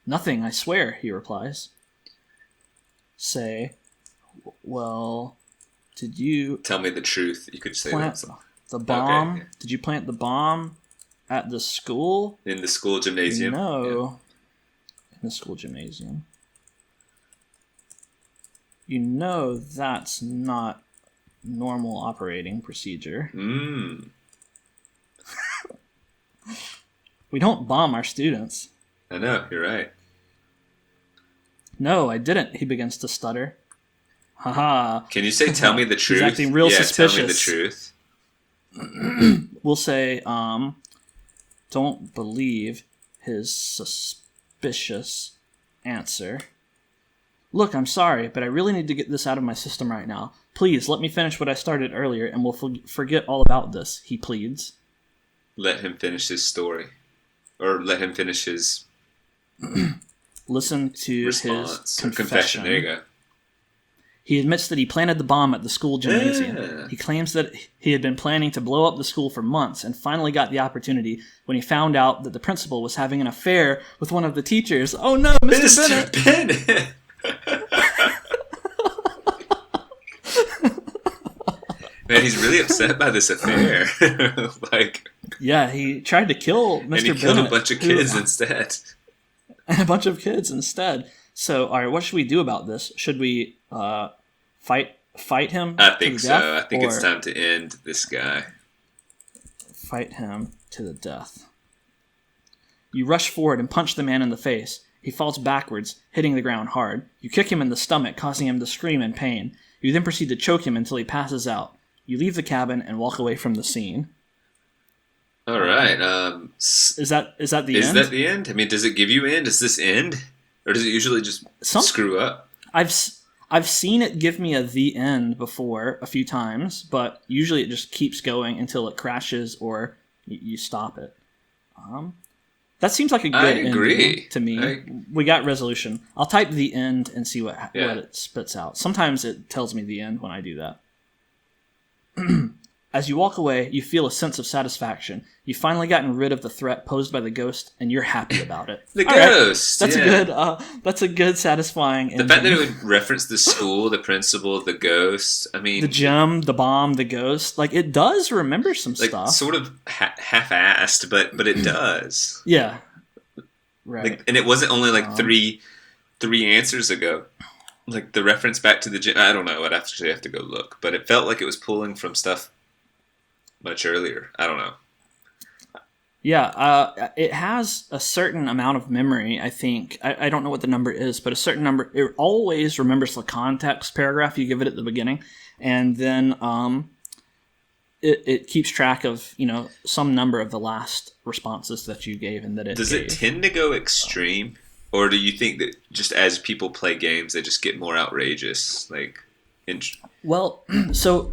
Nothing, I swear, he replies. Say, well, did you... Tell me the truth. You could say plant that. The bomb? Okay. Did you plant the bomb at the school? In the school gymnasium? No. In the school gymnasium. You know that's not normal operating procedure. We don't bomb our students. I know, you're right. No, I didn't, he begins to stutter. Haha. Can you say, tell me the truth? He's acting real suspicious. Tell me the truth. We'll say, don't believe his suspicious answer. Look, I'm sorry, but I really need to get this out of my system right now. Please, let me finish what I started earlier, and we'll forget all about this, he pleads. Let him finish his story. Or let him finish his... Listen to response. His confession. There you go. He admits that he planted the bomb at the school gymnasium. Yeah. He claims that he had been planning to blow up the school for months and finally got the opportunity when he found out that the principal was having an affair with one of the teachers. Oh no, Mr. Bennett! Man, he's really upset by this affair. Yeah, he tried to kill Mr. Bennett. And he killed a bunch of kids instead. And a bunch of kids instead. So, all right, what should we do about this? Should we fight him? I think so. Death, I think it's time to end this guy. Fight him to the death. You rush forward and punch the man in the face. He falls backwards, hitting the ground hard. You kick him in the stomach, causing him to scream in pain. You then proceed to choke him until he passes out. You leave the cabin and walk away from the scene. All right. Is that the end? Is that the end? I mean, does it give you end? Does this end? Or does it usually just screw up? I've seen it give me the end before a few times, but usually it just keeps going until it crashes or you stop it. That seems like a good ending to me. We got resolution. I'll type the end and see what it spits out. Sometimes it tells me the end when I do that. As you walk away, you feel a sense of satisfaction. You've finally gotten rid of the threat posed by the ghost, and you're happy about it. Ghost! Right. That's a good, satisfying ending. The fact that it would reference the school, the principal, the ghost, I mean... The gym, the bomb, the ghost. Like, it does remember some stuff. Sort of half-assed, but it does. Yeah. Right. And it wasn't only 3 3 answers ago. Like the reference back to the gym. I don't know. I'd actually have to go look, but it felt like it was pulling from stuff much earlier. I don't know. Yeah, it has a certain amount of memory, I think. I don't know what the number is, but a certain number. It always remembers the context paragraph you give it at the beginning, and then it keeps track of, some number of the last responses that you gave and that it Does gave. it tend to go extreme? Or do you think that just as people play games, they just get more outrageous? Well, so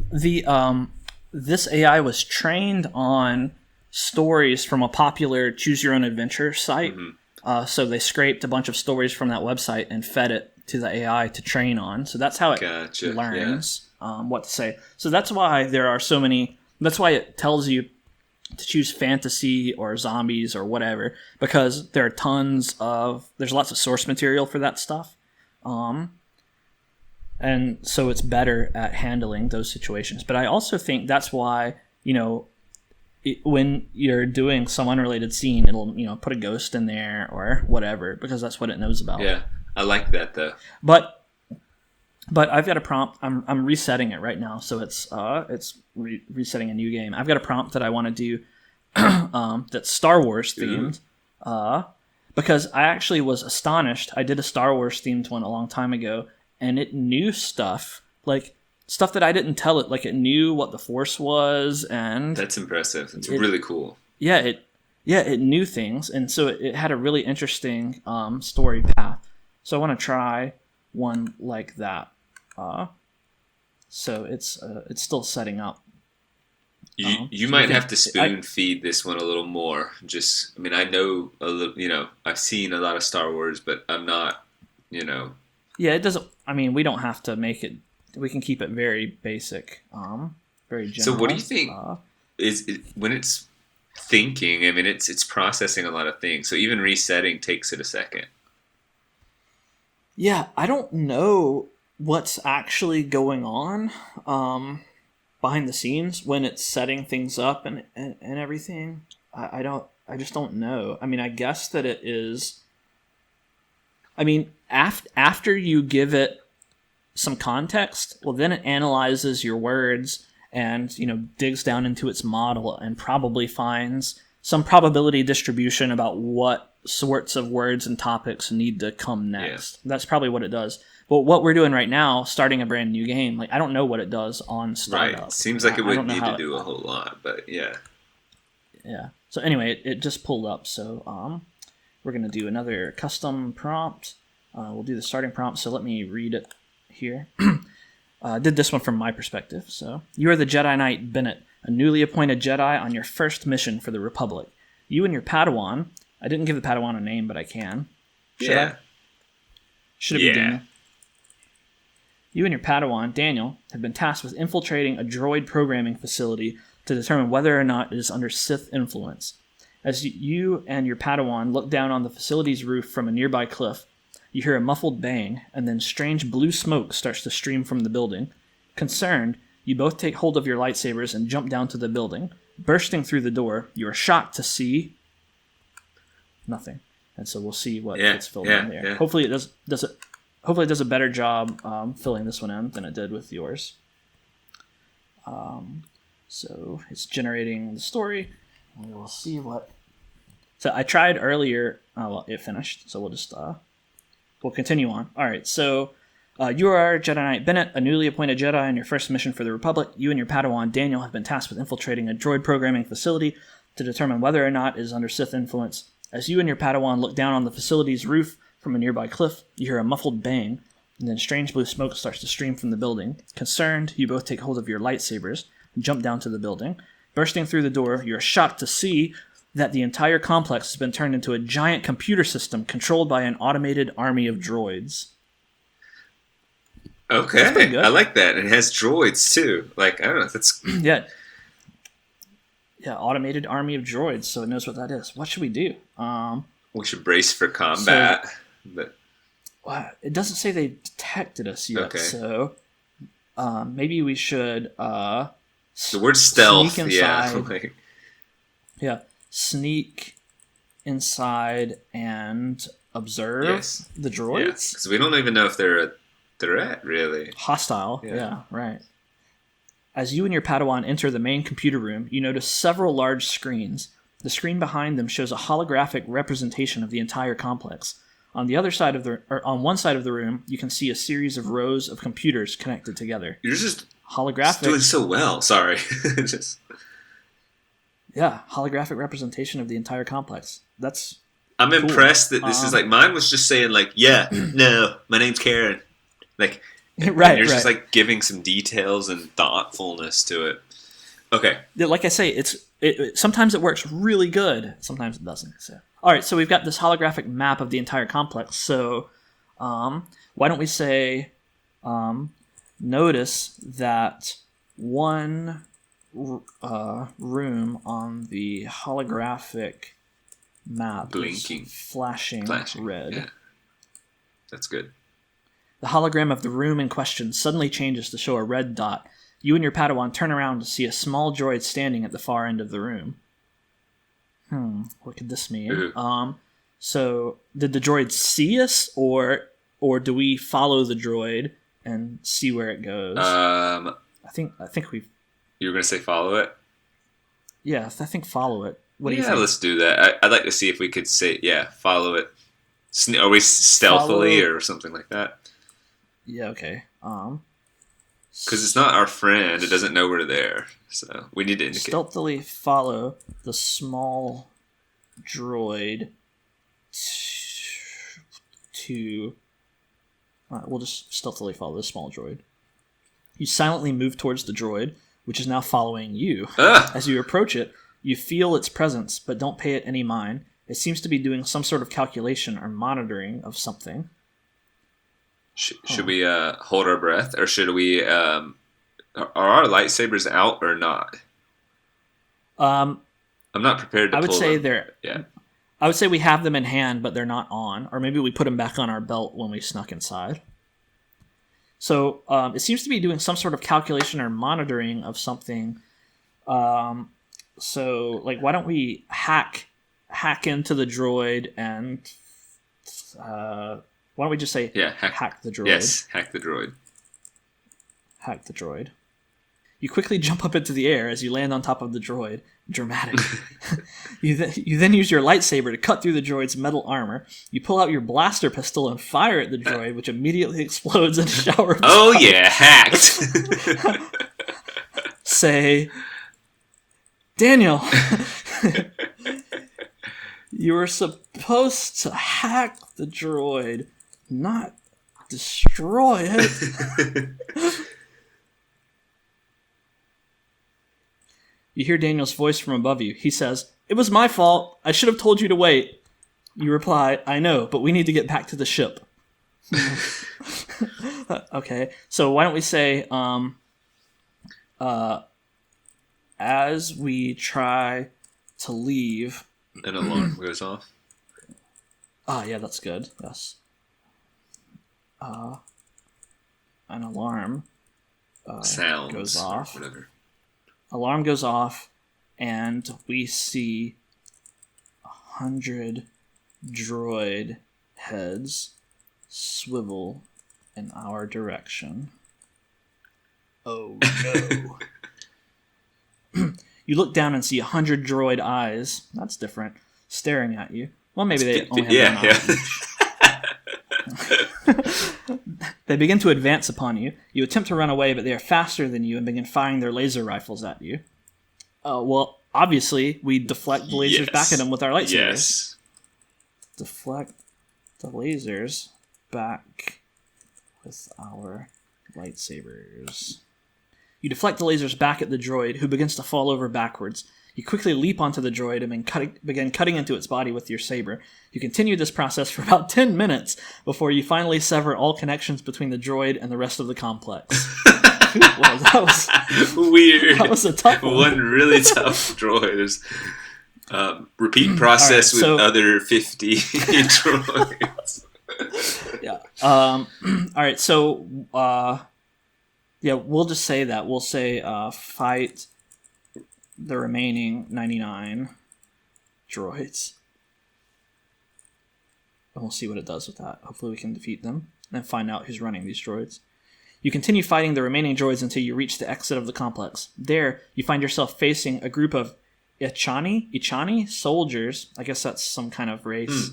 this AI was trained on stories from a popular choose your own adventure site. Mm-hmm. So they scraped a bunch of stories from that website and fed it to the AI to train on. So that's how it learns what to say. So that's why there are so many. That's why it tells you to choose fantasy or zombies or whatever, because there's lots of source material for that stuff. And so it's better at handling those situations. But I also think that's why, when you're doing some unrelated scene, it'll, put a ghost in there or whatever, because that's what it knows about. Yeah, I like that though. But I've got a prompt. I'm resetting it right now, so it's resetting a new game. I've got a prompt that I want to do that's Star Wars themed, because I actually was astonished. I did a Star Wars themed one a long time ago, and it knew stuff that I didn't tell it. Like, it knew what the Force was, and that's impressive. It's really cool. Yeah, it knew things, and so it had a really interesting story path. So I want to try one like that. So it's still setting up. You might have to spoon feed this one a little more. I know a little. I've seen a lot of Star Wars, but I'm not. Yeah, it doesn't. We don't have to make it. We can keep it very basic, very general. So, what do you think when it's thinking? It's processing a lot of things. So even resetting takes it a second. Yeah, I don't know what's actually going on behind the scenes when it's setting things up and everything. I just don't know. I guess that it is. After you give it some context, well, then it analyzes your words and, digs down into its model and probably finds some probability distribution about what sorts of words and topics need to come next. Yeah. That's probably what it does. But what we're doing right now, starting a brand new game, I don't know what it does on startup. Right. Seems like it wouldn't need to do a whole lot, but yeah. Yeah. So anyway, it just pulled up. So we're going to do another custom prompt. We'll do the starting prompt. So let me read it here. Did this one from my perspective. So, you are the Jedi Knight Bennett, a newly appointed Jedi on your first mission for the Republic. You and your Padawan. I didn't give the Padawan a name, but I can. Should I? Should it be Daniel? You and your Padawan, Daniel, have been tasked with infiltrating a droid programming facility to determine whether or not it is under Sith influence. As you and your Padawan look down on the facility's roof from a nearby cliff, you hear a muffled bang, and then strange blue smoke starts to stream from the building. Concerned, you both take hold of your lightsabers and jump down to the building. Bursting through the door, you are shocked to see nothing. And so we'll see what gets filled in there. Yeah. Hopefully it does a better job filling this one in than it did with yours. So it's generating the story, and we'll see what. So I tried earlier. It finished. So we'll just we'll continue on. All right. So you are Jedi Knight Bennett, a newly appointed Jedi on your first mission for the Republic. You and your Padawan Daniel have been tasked with infiltrating a droid programming facility to determine whether or not it is under Sith influence. As you and your Padawan look down on the facility's roof from a nearby cliff, you hear a muffled bang, and then strange blue smoke starts to stream from the building. Concerned, you both take hold of your lightsabers and jump down to the building. Bursting through the door, you are shocked to see that the entire complex has been turned into a giant computer system controlled by an automated army of droids. Okay, I like that. It has droids too. I don't know. That's yeah, automated army of droids. So it knows what that is. What should we do? We should brace for combat. Well, it doesn't say they detected us yet. Okay. So maybe we should. The word stealth. Sneak inside, sneak inside and observe the droids. Because we don't even know if they're a threat, really. Hostile. Yeah, right. As you and your Padawan enter the main computer room, you notice several large screens. The screen behind them shows a holographic representation of the entire complex. On one side of the room, you can see a series of rows of computers connected together. You're just holographic doing so well. Sorry. Holographic representation of the entire complex. I'm cool. Impressed that this is like mine was just saying like, yeah, no, my name's Karen. Like, right. You're just like giving some details and thoughtfulness to it. Okay. Like I say, sometimes it works really good. Sometimes it doesn't. So. All right, so we've got this holographic map of the entire complex. So why don't we say, notice that one room on the holographic map blinking, is flashing red. Yeah. That's good. The hologram of the room in question suddenly changes to show a red dot. You and your Padawan turn around to see a small droid standing at the far end of the room. What could this mean? Ooh. So did the droid see us, or do we follow the droid and see where it goes? I think we. You were gonna say follow it? Yeah, I think follow it. What do you think? Yeah, let's do that. I'd like to see if we could say follow it. Are we stealthily or something like that? Yeah. Okay. Because it's not our friend. It doesn't know we're there. So we need to indicate. Stealthily follow the small droid to... we'll just stealthily follow the small droid. You silently move towards the droid, which is now following you. As you approach it, you feel its presence, but don't pay it any mind. It seems to be doing some sort of calculation or monitoring of something. Should we hold our breath, or should we? Are our lightsabers out or not? I'm not prepared to. I would pull say them. they're. Yeah. I would say we have them in hand, but they're not on, or maybe we put them back on our belt when we snuck inside. So it seems to be doing some sort of calculation or monitoring of something. So like, why don't we hack into the droid and? Why don't we just say hack the droid? Yes, hack the droid. Hack the droid. You quickly jump up into the air as you land on top of the droid. Dramatic. You then use your lightsaber to cut through the droid's metal armor. You pull out your blaster pistol and fire at the droid, which immediately explodes in a shower of fire. Yeah, hacked! Say, Daniel, you were supposed to hack the droid, not destroy it. You hear Daniel's voice from above you. He says, "It was my fault. I should have told you to wait." You reply, "I know, but we need to get back to the ship." Okay, so why don't we say, as we try to leave... An alarm goes off. Yeah, that's good. Yes. An alarm sounds goes off. Whatever. Alarm goes off, and we see 100 droid heads swivel in our direction. Oh no. You look down and see 100 droid eyes. That's different. Staring at you. Well, maybe they only have one eye each. They begin to advance upon you. You attempt to run away, but they are faster than you and begin firing their laser rifles at you. Well, obviously, we deflect the lasers back at them with our lightsabers. Yes. Deflect the lasers back with our lightsabers. You deflect the lasers back at the droid, who begins to fall over backwards. You quickly leap onto the droid and begin cutting into its body with your saber. You continue this process for about 10 minutes before you finally sever all connections between the droid and the rest of the complex. Well, that was weird. That was a tough one. One really tough droid. Repeat process with other 50 droids. Yeah. All right. So, we'll just say that. We'll say fight the remaining 99 droids. and we'll see what it does with that. Hopefully we can defeat them and find out who's running these droids. You continue fighting the remaining droids until you reach the exit of the complex. There, you find yourself facing a group of Ichani soldiers, I guess that's some kind of race,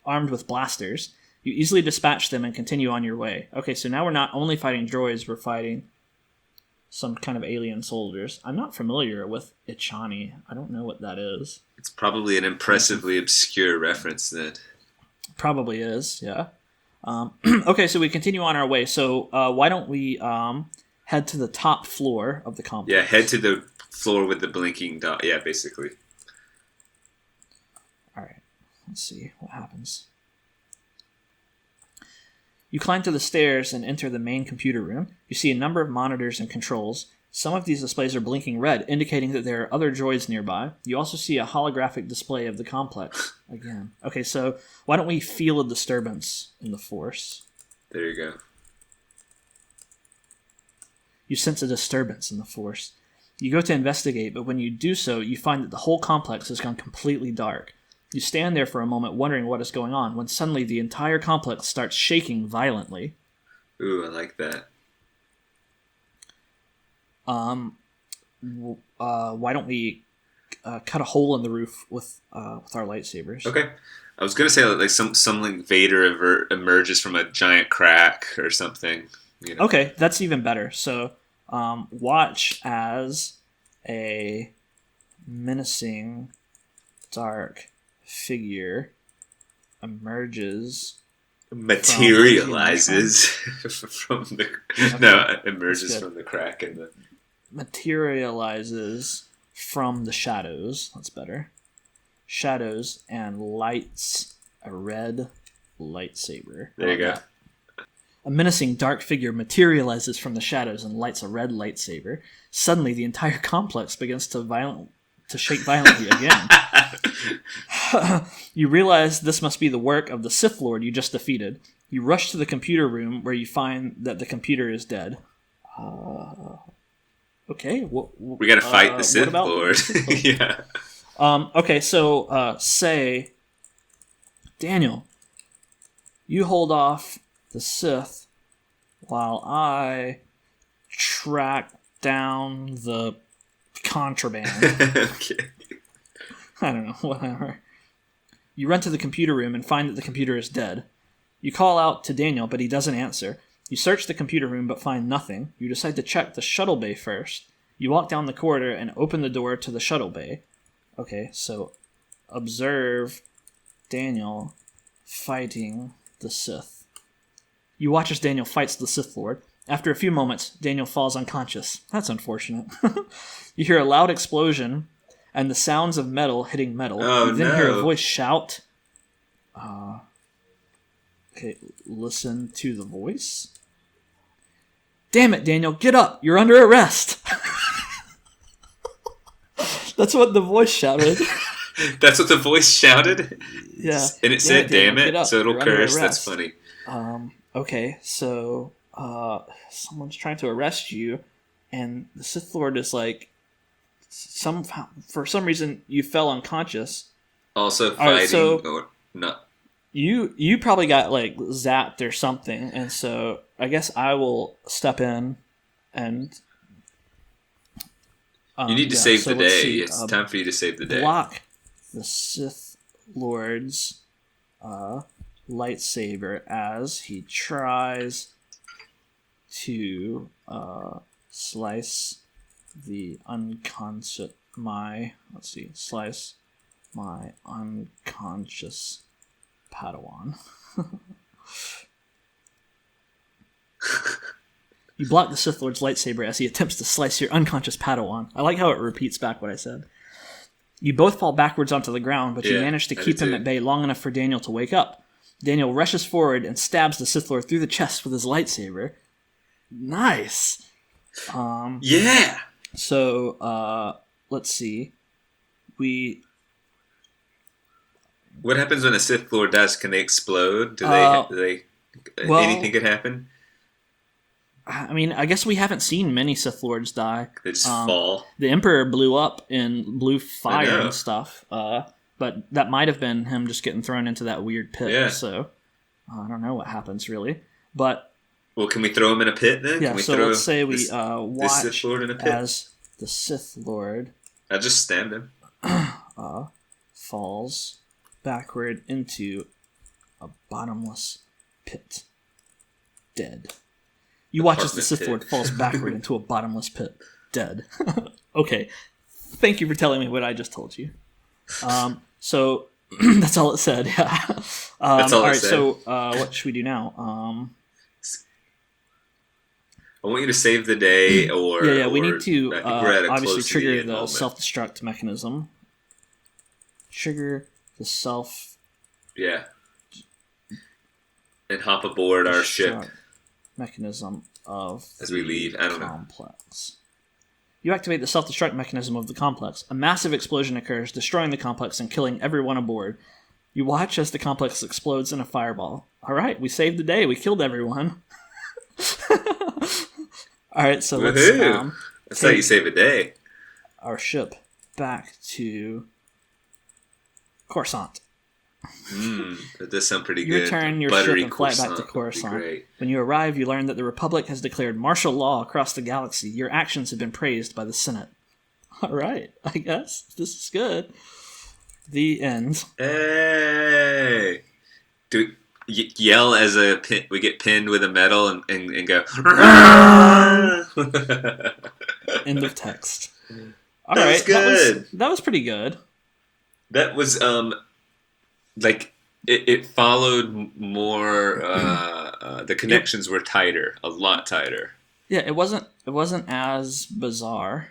armed with blasters. You easily dispatch them and continue on your way. Okay, so now we're not only fighting droids, we're fighting some kind of alien soldiers. I'm not familiar with Ichani. I don't know what that is. It's probably an impressively obscure reference then. Probably is, yeah. Okay, so we continue on our way. So why don't we head to the top floor of the complex? Yeah, head to the floor with the blinking dot. Yeah, basically. All right, let's see what happens. You climb to the stairs and enter the main computer room. You see a number of monitors and controls. Some of these displays are blinking red, indicating that there are other droids nearby. You also see a holographic display of the complex. Again. Okay, so why don't we feel a disturbance in the Force? There you go. You sense a disturbance in the Force. You go to investigate, but when you do so, you find that the whole complex has gone completely dark. You stand there for a moment wondering what is going on, when suddenly the entire complex starts shaking violently. Ooh, I like that. Why don't we cut a hole in the roof with our lightsabers? Okay. I was gonna say like something Vader emerges from a giant crack or something. You know? Okay, that's even better. So, watch as a menacing, dark figure materializes from the emerges from the crack in the materializes from the shadows. That's better. Shadows and lights a red lightsaber. There you go. A menacing dark figure materializes from the shadows and lights a red lightsaber. Suddenly, the entire complex begins to shake violently again. You realize this must be the work of the Sith Lord you just defeated. You rush to the computer room where you find that the computer is dead. Okay. We gotta fight the Sith Lord. Yeah. Okay, so say, Daniel, you hold off the Sith while I track down the contraband. Okay. I don't know, whatever. You run to the computer room and find that the computer is dead. You call out to Daniel, but he doesn't answer. You search the computer room but find nothing. You decide to check the shuttle bay first. You walk down the corridor and open the door to the shuttle bay. Okay, so observe Daniel fighting the Sith. You watch as Daniel fights the Sith Lord. After a few moments, Daniel falls unconscious. That's unfortunate. You hear a loud explosion and the sounds of metal hitting metal. Oh, you then hear a voice shout. Okay, listen to the voice. Damn it, Daniel, get up! You're under arrest! That's what the voice shouted. That's what the voice shouted? Yeah. And it said, Daniel, damn it, so it'll curse. That's funny. Okay, so someone's trying to arrest you, and the Sith Lord is like, for some reason, you fell unconscious. Also fighting or not. You probably got like zapped or something, and so I guess I will step in and you need to save the day. It's time for you to save the day. Block the Sith Lord's lightsaber as he tries to slice my unconscious Padawan. You block the Sith Lord's lightsaber as he attempts to slice your unconscious Padawan. I like how it repeats back what I said. You both fall backwards onto the ground, but you manage to keep him at bay long enough for Daniel to wake up. Daniel rushes forward and stabs the Sith Lord through the chest with his lightsaber. Nice! Yeah! So, let's see. What happens when a Sith Lord dies? Can they explode? Anything could happen? I mean, I guess we haven't seen many Sith Lords die. They just fall. The Emperor blew up in blue fire and stuff. But that might have been him just getting thrown into that weird pit. Yeah. So I don't know what happens really. But well, can we throw him in a pit then? yeah, can we so throw let's say we this watch Sith Lord in a pit? as the Sith Lord I'll just stand him. falls backward into a bottomless pit. Dead. You watch as the Sith Lord falls backward into a bottomless pit. Dead. Okay. Thank you for telling me what I just told you. So that's all it said. Yeah. That's all it right. said. So what should we do now? I want you to save the day, or Yeah. We or need to I think we're at a obviously close to trigger end the moment. self-destruct mechanism. Trigger the Yeah. And hop aboard our ship mechanism of as we leave. I don't know. complex. You activate the self-destruct mechanism of the complex. A massive explosion occurs, destroying the complex and killing everyone aboard. You watch as the complex explodes in a fireball. All right, we saved the day. We killed everyone. All right, so let's That's how you save a day. our ship back to Coruscant. That does sound pretty You good. return your Buttery ship and fly back to croissant would be Coruscant. great. When you arrive, you learn that the Republic has declared martial law across the galaxy. Your actions have been praised by the Senate. All right, I guess this is good. The end. Hey! Do we yell as we get pinned with a medal and go. End of text. All That right, was good. That was pretty good. That was like it followed more. The connections were tighter, a lot tighter. Yeah, it wasn't as bizarre.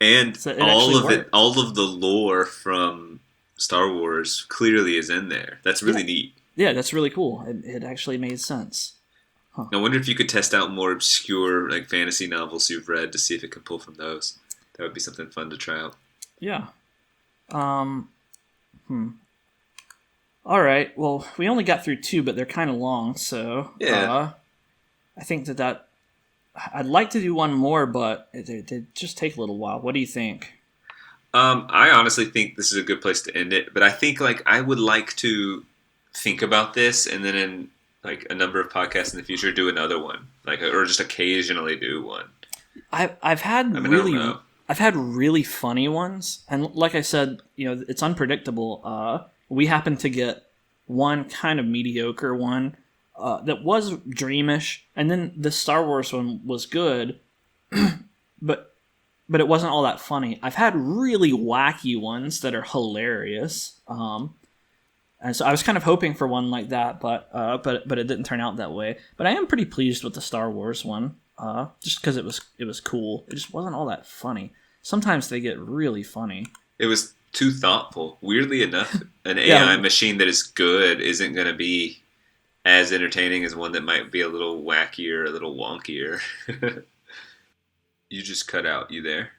And So it all actually of worked. all of the lore from Star Wars clearly is in there. That's really neat. Yeah, that's really cool. It actually made sense. I wonder if you could test out more obscure like fantasy novels you've read to see if it could pull from those. That would be something fun to try out. Yeah. All right. Well, we only got through 2, but they're kind of long, so Yeah. I think that I'd like to do one more, but they just take a little while. What do you think? I honestly think this is a good place to end it, but I think like I would like to think about this and then in like a number of podcasts in the future do another one, like or just occasionally do one. I've had I don't know. I've had really funny ones, and like I said, it's unpredictable. We happened to get one kind of mediocre one that was dreamish, and then the Star Wars one was good, but it wasn't all that funny. I've had really wacky ones that are hilarious, and so I was kind of hoping for one like that, but it didn't turn out that way. But I am pretty pleased with the Star Wars one, just because it was cool. It just wasn't all that funny. Sometimes they get really funny. It was too thoughtful. Weirdly enough, an AI machine that is good isn't going to be as entertaining as one that might be a little wackier, a little wonkier. You just cut out. You there?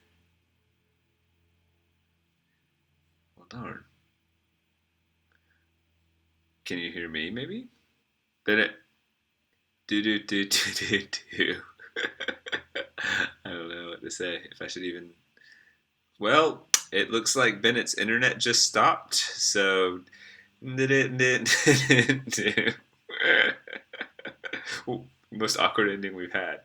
Well, darn. Can you hear me, maybe? Bennett. Do. I don't know what to say. If I should even... Well, it looks like Bennett's internet just stopped, so... Most awkward ending we've had.